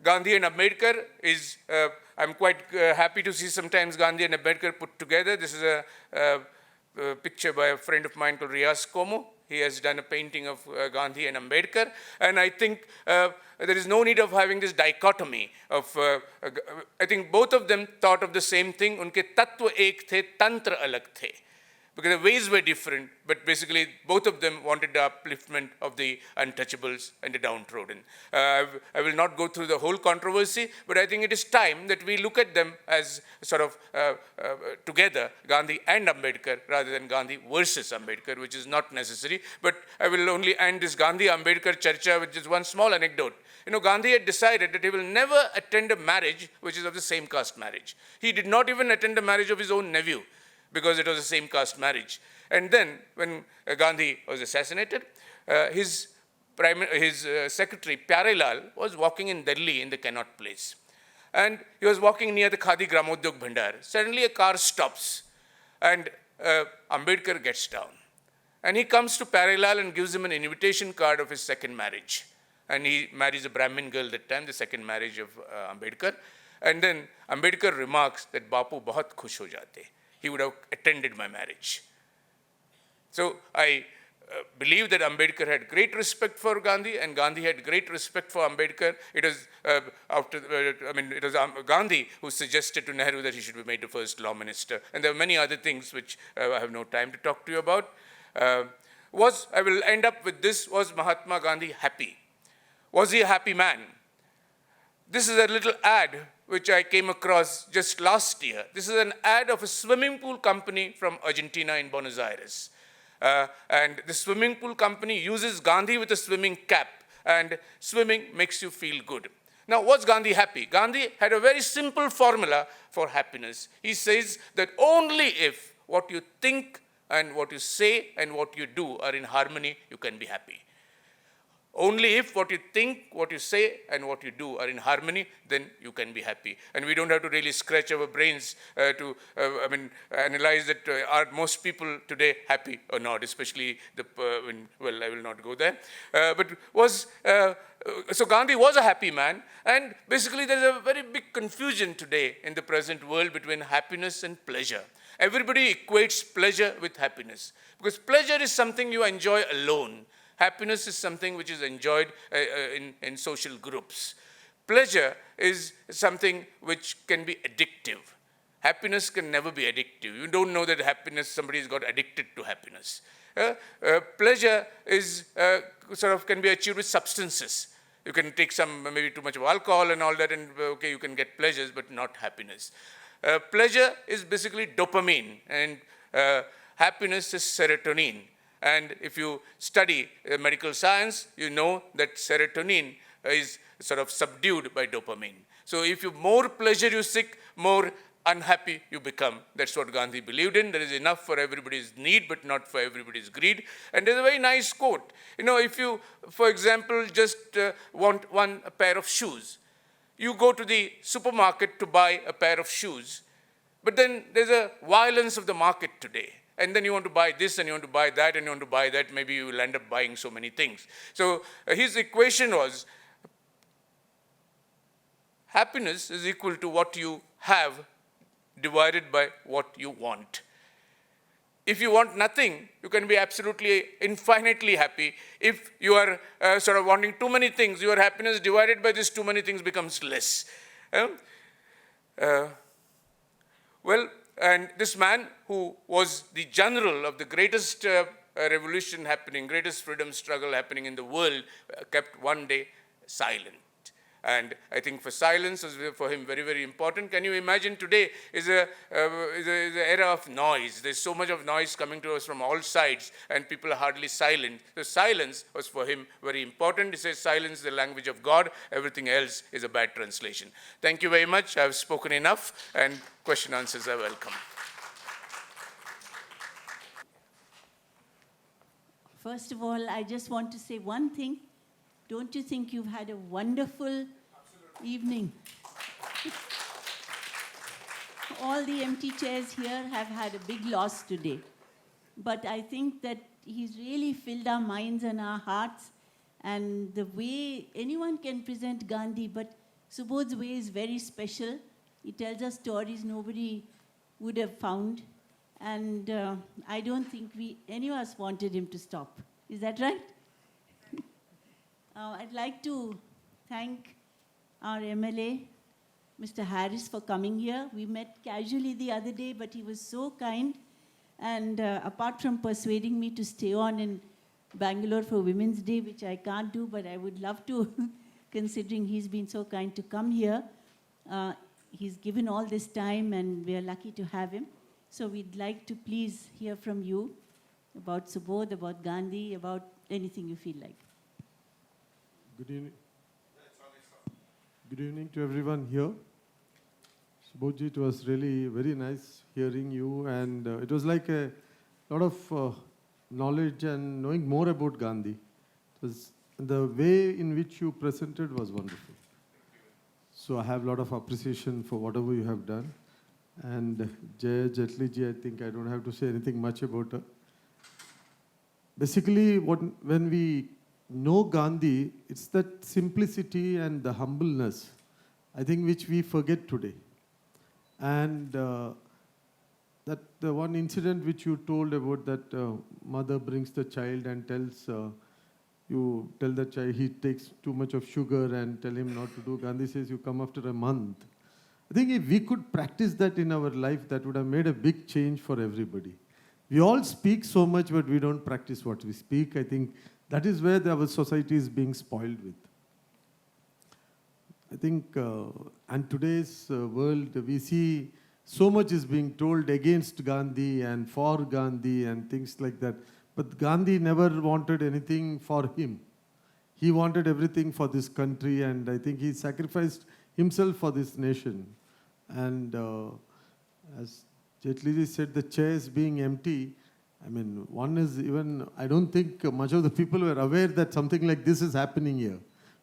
Gandhi and Ambedkar is, I'm quite happy to see sometimes Gandhi and Ambedkar put together. This is a picture by a friend of mine called Riaz Como. He has done a painting of Gandhi and Ambedkar. And I think there is no need of having this dichotomy of, I think both of them thought of the same thing. Unke tattva ek the, tantra alag the. Because the ways were different, but basically both of them wanted the upliftment of the untouchables and the downtrodden. I will not go through the whole controversy, but I think it is time that we look at them as sort of together, Gandhi and Ambedkar, rather than Gandhi versus Ambedkar, which is not necessary. But I will only end this Gandhi-Ambedkar charcha with just one small anecdote. You know, Gandhi had decided that he will never attend a marriage which is of the same caste marriage. He did not even attend a marriage of his own nephew, because it was a same caste marriage. And then when Gandhi was assassinated, his secretary, Pyare Lal, was walking in Delhi in the Connaught Place. And he was walking near the Khadi Gramodyog Bhandar. Suddenly a car stops, and Ambedkar gets down. And he comes to Pyare Lal and gives him an invitation card of his second marriage. And he marries a Brahmin girl that time, the second marriage of Ambedkar. And then Ambedkar remarks that Bapu bahut khush ho jate. He would have attended my marriage. So I believe that Ambedkar had great respect for Gandhi, and Gandhi had great respect for Ambedkar. It was it was Gandhi who suggested to Nehru that he should be made the first law minister. And there are many other things which I have no time to talk to you about. I will end up with this: was Mahatma Gandhi happy? Was he a happy man? This is a little ad which I came across just last year. This is an ad of a swimming pool company from Argentina in Buenos Aires. And the swimming pool company uses Gandhi with a swimming cap, and swimming makes you feel good. Now, was Gandhi happy? Gandhi had a very simple formula for happiness. He says that only if what you think and what you say and what you do are in harmony, you can be happy. Only if what you think, what you say, and what you do are in harmony, then you can be happy. And we don't have to really scratch our brains to analyze that are most people today happy or not, especially well, I will not go there. So Gandhi was a happy man, and basically there is a very big confusion today in the present world between happiness and pleasure. Everybody equates pleasure with happiness, because pleasure is something you enjoy alone. Happiness is something which is enjoyed in social groups. Pleasure is something which can be addictive. Happiness can never be addictive. You don't know that happiness, somebody's got addicted to happiness. Pleasure is can be achieved with substances. You can take some, maybe too much of alcohol and all that, and okay, you can get pleasures, but not happiness. Pleasure is basically dopamine, and happiness is serotonin. And if you study medical science, you know that serotonin is sort of subdued by dopamine. So if you more pleasure you seek, more unhappy you become. That's what Gandhi believed in. There is enough for everybody's need, but not for everybody's greed. And there's a very nice quote. You know, if you, for example, just want a pair of shoes, you go to the supermarket to buy a pair of shoes, but then there's a violence of the market today. And then you want to buy this, and you want to buy that, and you want to buy that. Maybe you will end up buying so many things. So his equation was happiness is equal to what you have divided by what you want. If you want nothing, you can be absolutely infinitely happy. If you are wanting too many things, your happiness divided by this too many things becomes less. And this man, who was the general of the greatest revolution happening, greatest freedom struggle happening in the world, kept one day silent. And I think for silence was for him very, very important. Can you imagine today is an era of noise. There's so much of noise coming to us from all sides, and people are hardly silent. So silence was for him very important. He says silence is the language of God. Everything else is a bad translation. Thank you very much. I've spoken enough, and question answers are welcome. First of all, I just want to say one thing. Don't you think you've had a wonderful evening? All the empty chairs here have had a big loss today. But I think that he's really filled our minds and our hearts. And the way anyone can present Gandhi, but Subodh's way is very special. He tells us stories nobody would have found. And I don't think any of us wanted him to stop. Is that right? I'd like to thank our MLA, Mr. Harris, for coming here. We met casually the other day, but he was so kind. And apart from persuading me to stay on in Bangalore for Women's Day, which I can't do, but I would love to, considering he's been so kind to come here. He's given all this time, and we are lucky to have him. So we'd like to please hear from you about Subodh, about Gandhi, about anything you feel like. Good evening. Good evening to everyone here. Subodhji, it was really very nice hearing you, and it was like a lot of knowledge and knowing more about Gandhi. It was, the way in which you presented was wonderful. So I have a lot of appreciation for whatever you have done. And Jay Jetliji, I think I don't have to say anything much about her. Basically, when we know Gandhi, it's that simplicity and the humbleness, I think, which we forget today. And that the one incident which you told about that mother brings the child and tells, you tell the child he takes too much of sugar and tell him not to do. Gandhi says, you come after a month. I think if we could practice that in our life, that would have made a big change for everybody. We all speak so much, but we don't practice what we speak. I think that is where our society is being spoiled with. I think, and today's world, we see so much is being told against Gandhi and for Gandhi and things like that. But Gandhi never wanted anything for him. He wanted everything for this country, and I think he sacrificed himself for this nation. And as Jetliji said, the chairs being empty, I mean, one is even, I don't think much of the people were aware that something like this is happening here.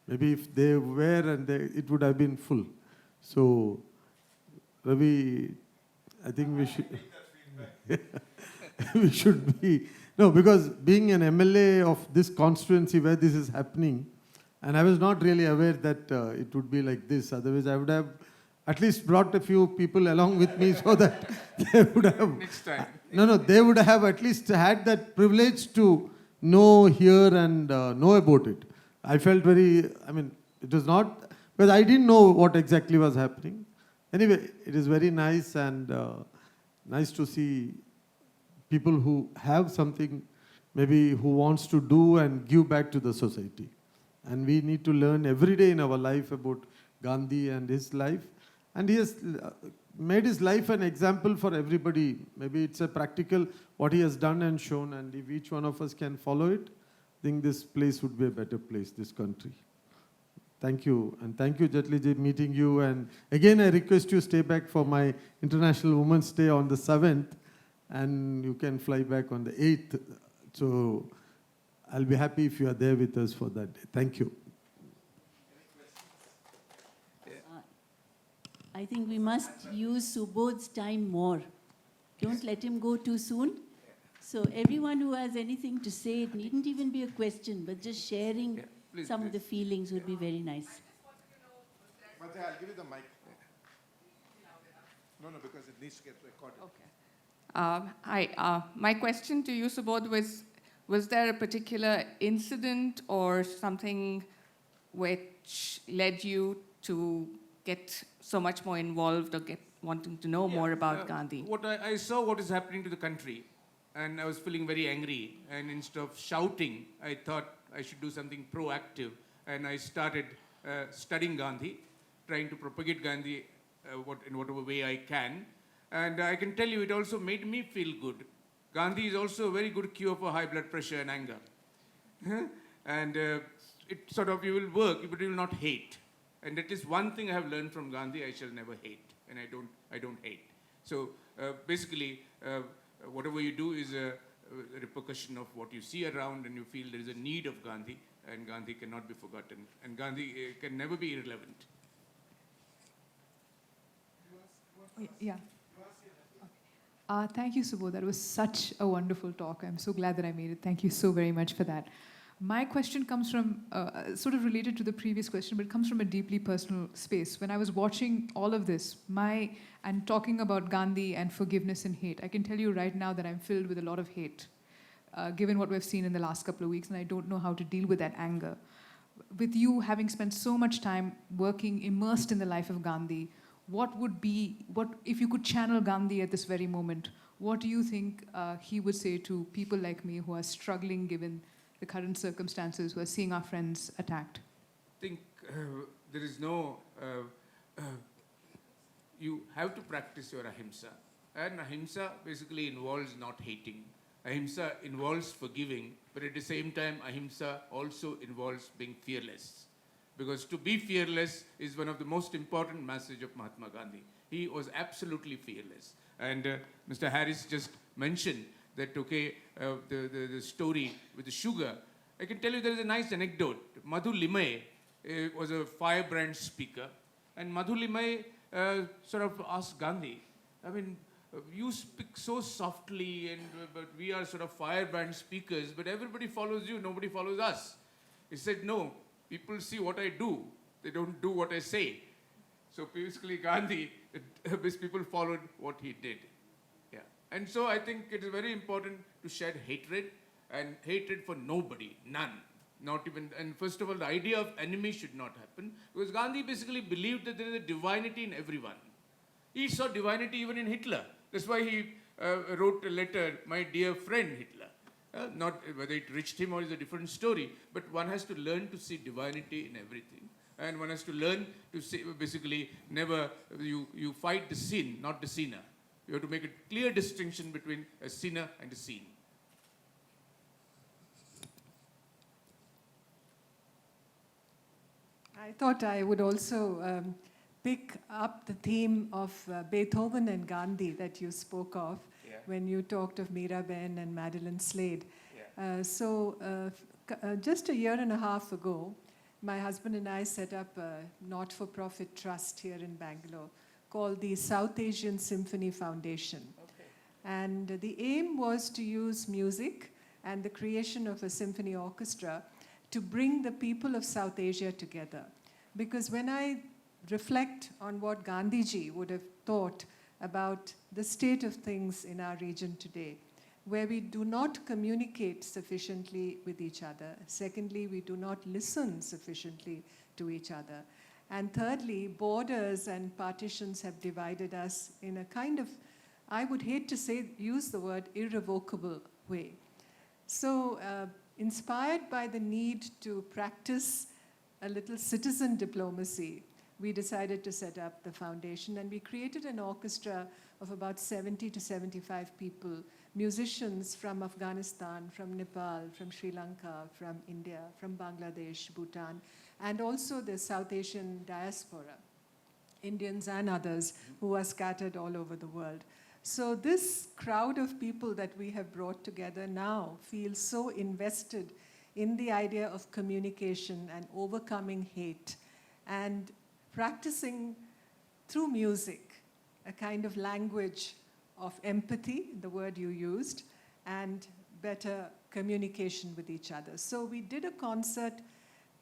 Maybe if they were, and it would have been full. So, Ravi, I think we should, we should be, no, because being an MLA of this constituency where this is happening, and I was not really aware that it would be like this. Otherwise, I would have at least brought a few people along with me so that they would have. Next time. No, they would have at least had that privilege to know, hear, and know about it. I felt very, I mean, it was not, because I didn't know what exactly was happening. Anyway, it is very nice and nice to see people who have something, maybe who wants to do and give back to the society. And we need to learn every day in our life about Gandhi and his life. And he has made his life an example for everybody. Maybe it's a practical, what he has done and shown, and if each one of us can follow it, I think this place would be a better place, this country. Thank you. And thank you, Jetliji, meeting you. And again, I request you stay back for my International Women's Day on the 7th, and you can fly back on the 8th. So I'll be happy if you are there with us for that day. Thank you. I think we must use Subodh's time more. Don't let him go too soon. So everyone who has anything to say, it needn't even be a question, but just sharing some of the feelings would be very nice. I'll give you the mic. No, because it needs to get recorded. Okay. Hi. My question to you, Subodh, was there a particular incident or something which led you to get so much more involved or wanting to know more about Gandhi? I saw what is happening to the country, and I was feeling very angry. And instead of shouting, I thought I should do something proactive. And I started studying Gandhi, trying to propagate Gandhi in whatever way I can. And I can tell you, it also made me feel good. Gandhi is also a very good cure for high blood pressure and anger. And it sort of, you will work, but you will not hate. And that is one thing I have learned from Gandhi: I shall never hate, and I don't hate. So basically, whatever you do is a repercussion of what you see around, and you feel there is a need of Gandhi, and Gandhi cannot be forgotten, and Gandhi can never be irrelevant. Yeah. Thank you, Subodh. That was such a wonderful talk. I'm so glad that I made it. Thank you so very much for that. My question comes from, sort of related to the previous question, but it comes from a deeply personal space. When I was watching all of this, and talking about Gandhi and forgiveness and hate, I can tell you right now that I'm filled with a lot of hate, given what we've seen in the last couple of weeks, and I don't know how to deal with that anger. With you having spent so much time working, immersed in the life of Gandhi, if you could channel Gandhi at this very moment, what do you think he would say to people like me who are struggling given the current circumstances, who are seeing our friends attacked? I think there is no, you have to practice your ahimsa. And ahimsa basically involves not hating. Ahimsa involves forgiving, but at the same time, ahimsa also involves being fearless. Because to be fearless is one of the most important messages of Mahatma Gandhi. He was absolutely fearless. And Mr. Harris just mentioned that, the story with the sugar. I can tell you there is a nice anecdote. Madhu Limay was a firebrand speaker. And Madhu Limay sort of asked Gandhi, I mean, you speak so softly, but we are sort of firebrand speakers, but everybody follows you, nobody follows us. He said, no, people see what I do, they don't do what I say. So basically Gandhi, people followed what he did. Yeah. And so I think it is very important to shed hatred, and hatred for nobody, none. Not even, and first of all, the idea of enemy should not happen, because Gandhi basically believed that there is a divinity in everyone. He saw divinity even in Hitler. That's why he wrote a letter, my dear friend Hitler. Not whether it reached him or is a different story, but one has to learn to see divinity in everything. And one has to learn to say, basically, never, you fight the sin, not the sinner. You have to make a clear distinction between a sinner and a sin. I thought I would also pick up the theme of Beethoven and Gandhi that you spoke of when you talked of Miraben and Madeline Slade. Just a year and a half ago, my husband and I set up a not-for-profit trust here in Bangalore called the South Asian Symphony Foundation. And the aim was to use music and the creation of a symphony orchestra to bring the people of South Asia together. Because when I reflect on what Gandhiji would have thought about the state of things in our region today, where we do not communicate sufficiently with each other. Secondly, we do not listen sufficiently to each other. And thirdly, borders and partitions have divided us in a kind of, I would hate to use the word irrevocable way. So, inspired by the need to practice a little citizen diplomacy, we decided to set up the foundation, and we created an orchestra of about 70 to 75 people, musicians from Afghanistan, from Nepal, from Sri Lanka, from India, from Bangladesh, Bhutan, and also the South Asian diaspora, Indians and others who are scattered all over the world. So this crowd of people that we have brought together now feels so invested in the idea of communication and overcoming hate and practicing through music a kind of language of empathy, the word you used, and better communication with each other. So we did a concert,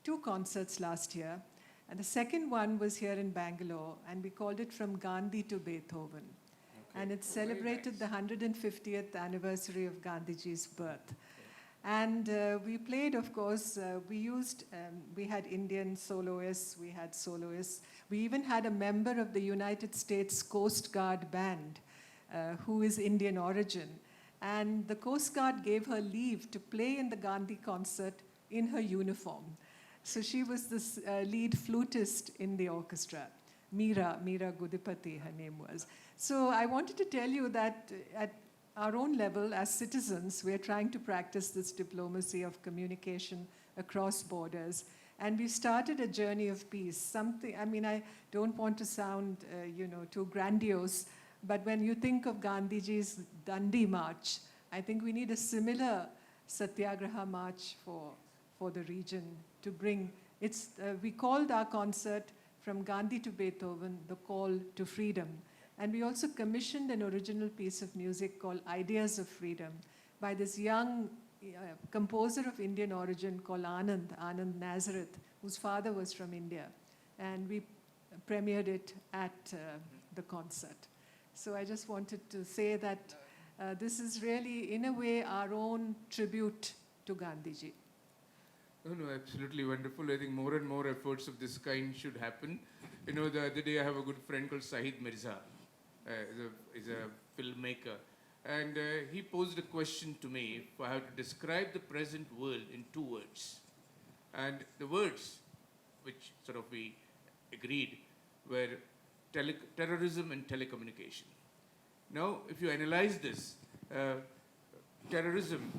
2 concerts last year, and the second one was here in Bangalore, and we called it From Gandhi to Beethoven. And it celebrated the 150th anniversary of Gandhiji's birth. And we played, of course, we had Indian soloists, we had soloists. We even had a member of the United States Coast Guard band who is Indian origin. And the Coast Guard gave her leave to play in the Gandhi concert in her uniform. So she was the lead flutist in the orchestra. Meera Gudipati, her name was. So I wanted to tell you that at our own level as citizens, we're trying to practice this diplomacy of communication across borders. And we started a journey of peace. I don't want to sound, too grandiose, but when you think of Gandhiji's Dandi March, I think we need a similar Satyagraha March for the region to bring. We called our concert From Gandhi to Beethoven, the call to freedom. And we also commissioned an original piece of music called Ideas of Freedom by this young composer of Indian origin called Anand Nazareth, whose father was from India. And we premiered it at the concert. So I just wanted to say that this is really, in a way, our own tribute to Gandhiji. No, absolutely wonderful. I think more and more efforts of this kind should happen. The other day I have a good friend called Sahid Mirza. He's a filmmaker. And he posed a question to me if I have to describe the present world in 2 words. And the words, which sort of we agreed, were terrorism and telecommunication. Now, if you analyze this, terrorism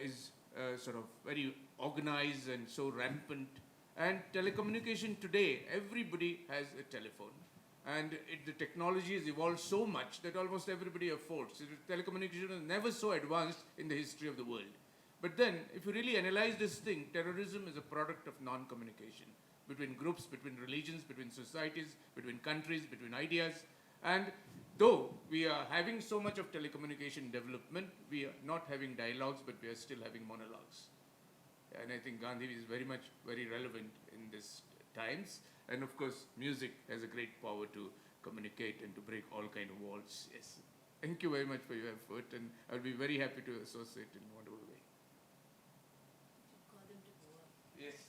is sort of very organized and so rampant. And telecommunication today, everybody has a telephone. And the technology has evolved so much that almost everybody affords. Telecommunication is never so advanced in the history of the world. But then, if you really analyze this thing, terrorism is a product of non-communication between groups, between religions, between societies, between countries, between ideas. And though we are having so much of telecommunication development, we are not having dialogues, but we are still having monologues. And I think Gandhi is very relevant in these times. And of course, music has a great power to communicate and to break all kind of walls. Yes. Thank you very much for your effort, and I'll be very happy to associate in a wonderful way. Yes.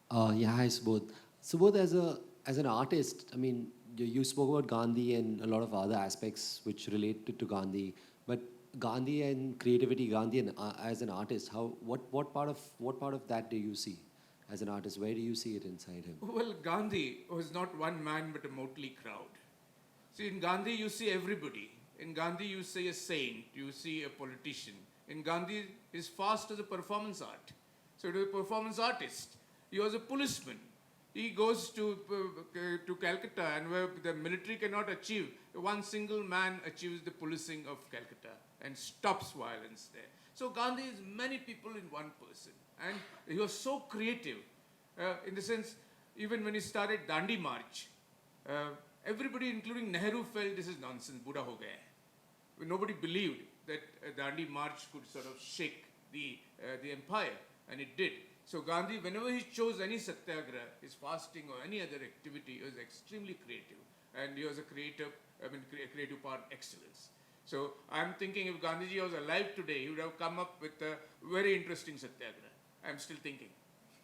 Hi, Subodh. Subodh, as an artist, I mean, you spoke about Gandhi and a lot of other aspects which related to Gandhi, but Gandhi and creativity, Gandhi and, as an artist, what part of that do you see as an artist? Where do you see it inside him? Well, Gandhi was not one man but a motley crowd. See, in Gandhi you see everybody. In Gandhi you see a saint, you see a politician. In Gandhi is fast as a performance art. So he was a performance artist. He was a policeman. He goes to Calcutta, and where the military cannot achieve, one single man achieves the policing of Calcutta and stops violence there. So Gandhi is many people in one person. And he was so creative in the sense, even when he started Dandi March, everybody, including Nehru, felt this is nonsense, Buddha ho gaya hai. Nobody believed that Dandi March could sort of shake the empire, and it did. So Gandhi, whenever he chose any satyagraha, his fasting or any other activity, he was extremely creative. And he was a creative par excellence. So I'm thinking if Gandhiji was alive today, he would have come up with a very interesting satyagraha. I'm still thinking.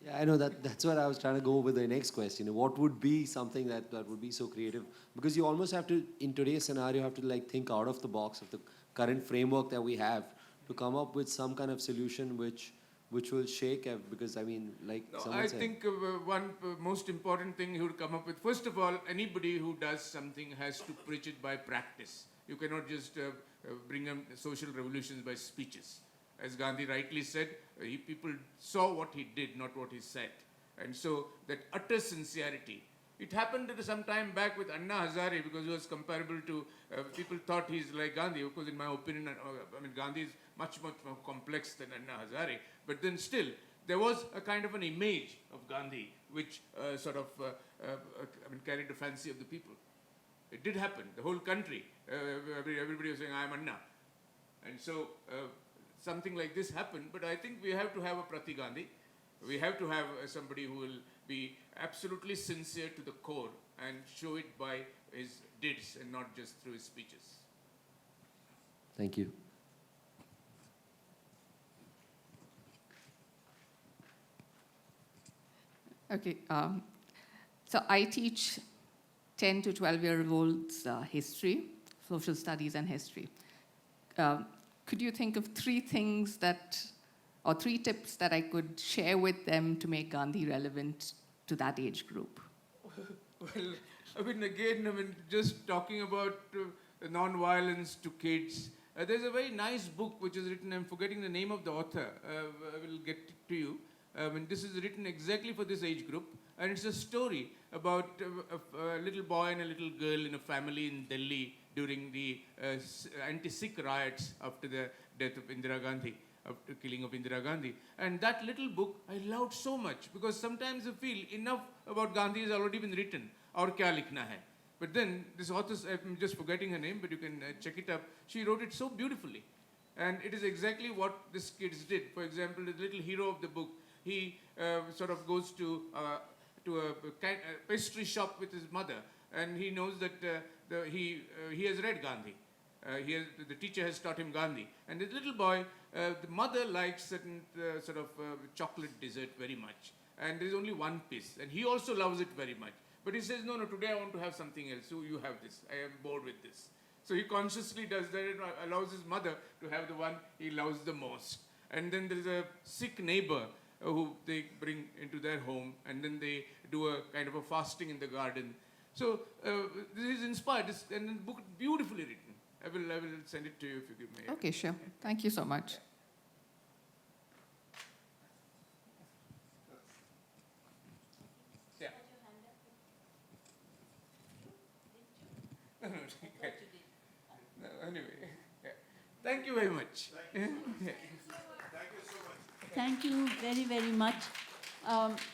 Yeah, I know that's what I was trying to go with the next question. What would be something that would be so creative? Because you almost have to, in today's scenario, have to like think out of the box of the current framework that we have to come up with some kind of solution which will shake, because I mean, like someone I said. think one most important thing he would come up with, first of all, anybody who does something has to preach it by practice. You cannot just bring on social revolutions by speeches. As Gandhi rightly said, people saw what he did, not what he said. And so that utter sincerity. It happened some time back with Anna Hazare, because he was comparable to, people thought he's like Gandhi. Of course, in my opinion, I mean, Gandhi is much, much more complex than Anna Hazare. But then still, there was a kind of an image of Gandhi which carried the fancy of the people. It did happen. The whole country, everybody was saying, I am Anna. And so something like this happened. But I think we have to have a Prati Gandhi. We have to have somebody who will be absolutely sincere to the core and show it by his deeds and not just through his speeches. Thank you. Okay, so I teach 10 to 12-year-olds history, social studies and history. Could you think of three things or three tips that I could share with them to make Gandhi relevant to that age group? Well, just talking about non-violence to kids, there's a very nice book which is written, I'm forgetting the name of the author, I will get it to you. This is written exactly for this age group, and it's a story about a little boy and a little girl in a family in Delhi during the anti-Sikh riots after the death of Indira Gandhi, after killing of Indira Gandhi. And that little book I loved so much, because sometimes I feel enough about Gandhi has already been written, aur kya likhna hai. But then this author, I'm just forgetting her name, but you can check it up, she wrote it so beautifully. And it is exactly what these kids did. For example, the little hero of the book, he sort of goes to a pastry shop with his mother, and he knows that he has read Gandhi. The teacher has taught him Gandhi. And the little boy, the mother likes certain sort of chocolate dessert very much. And there is only one piece. And he also loves it very much. But he says, no, today I want to have something else. So you have this. I am bored with this. So he consciously does that and allows his mother to have the one he loves the most. And then there is a sick neighbor who they bring into their home, and then they do a kind of a fasting in the garden. So this is inspired, and the book beautifully written. I will send it to you if you give me. Okay, sure. Thank you so much. Yeah. No, anyway, yeah. Thank you very much. Thank you very, very much.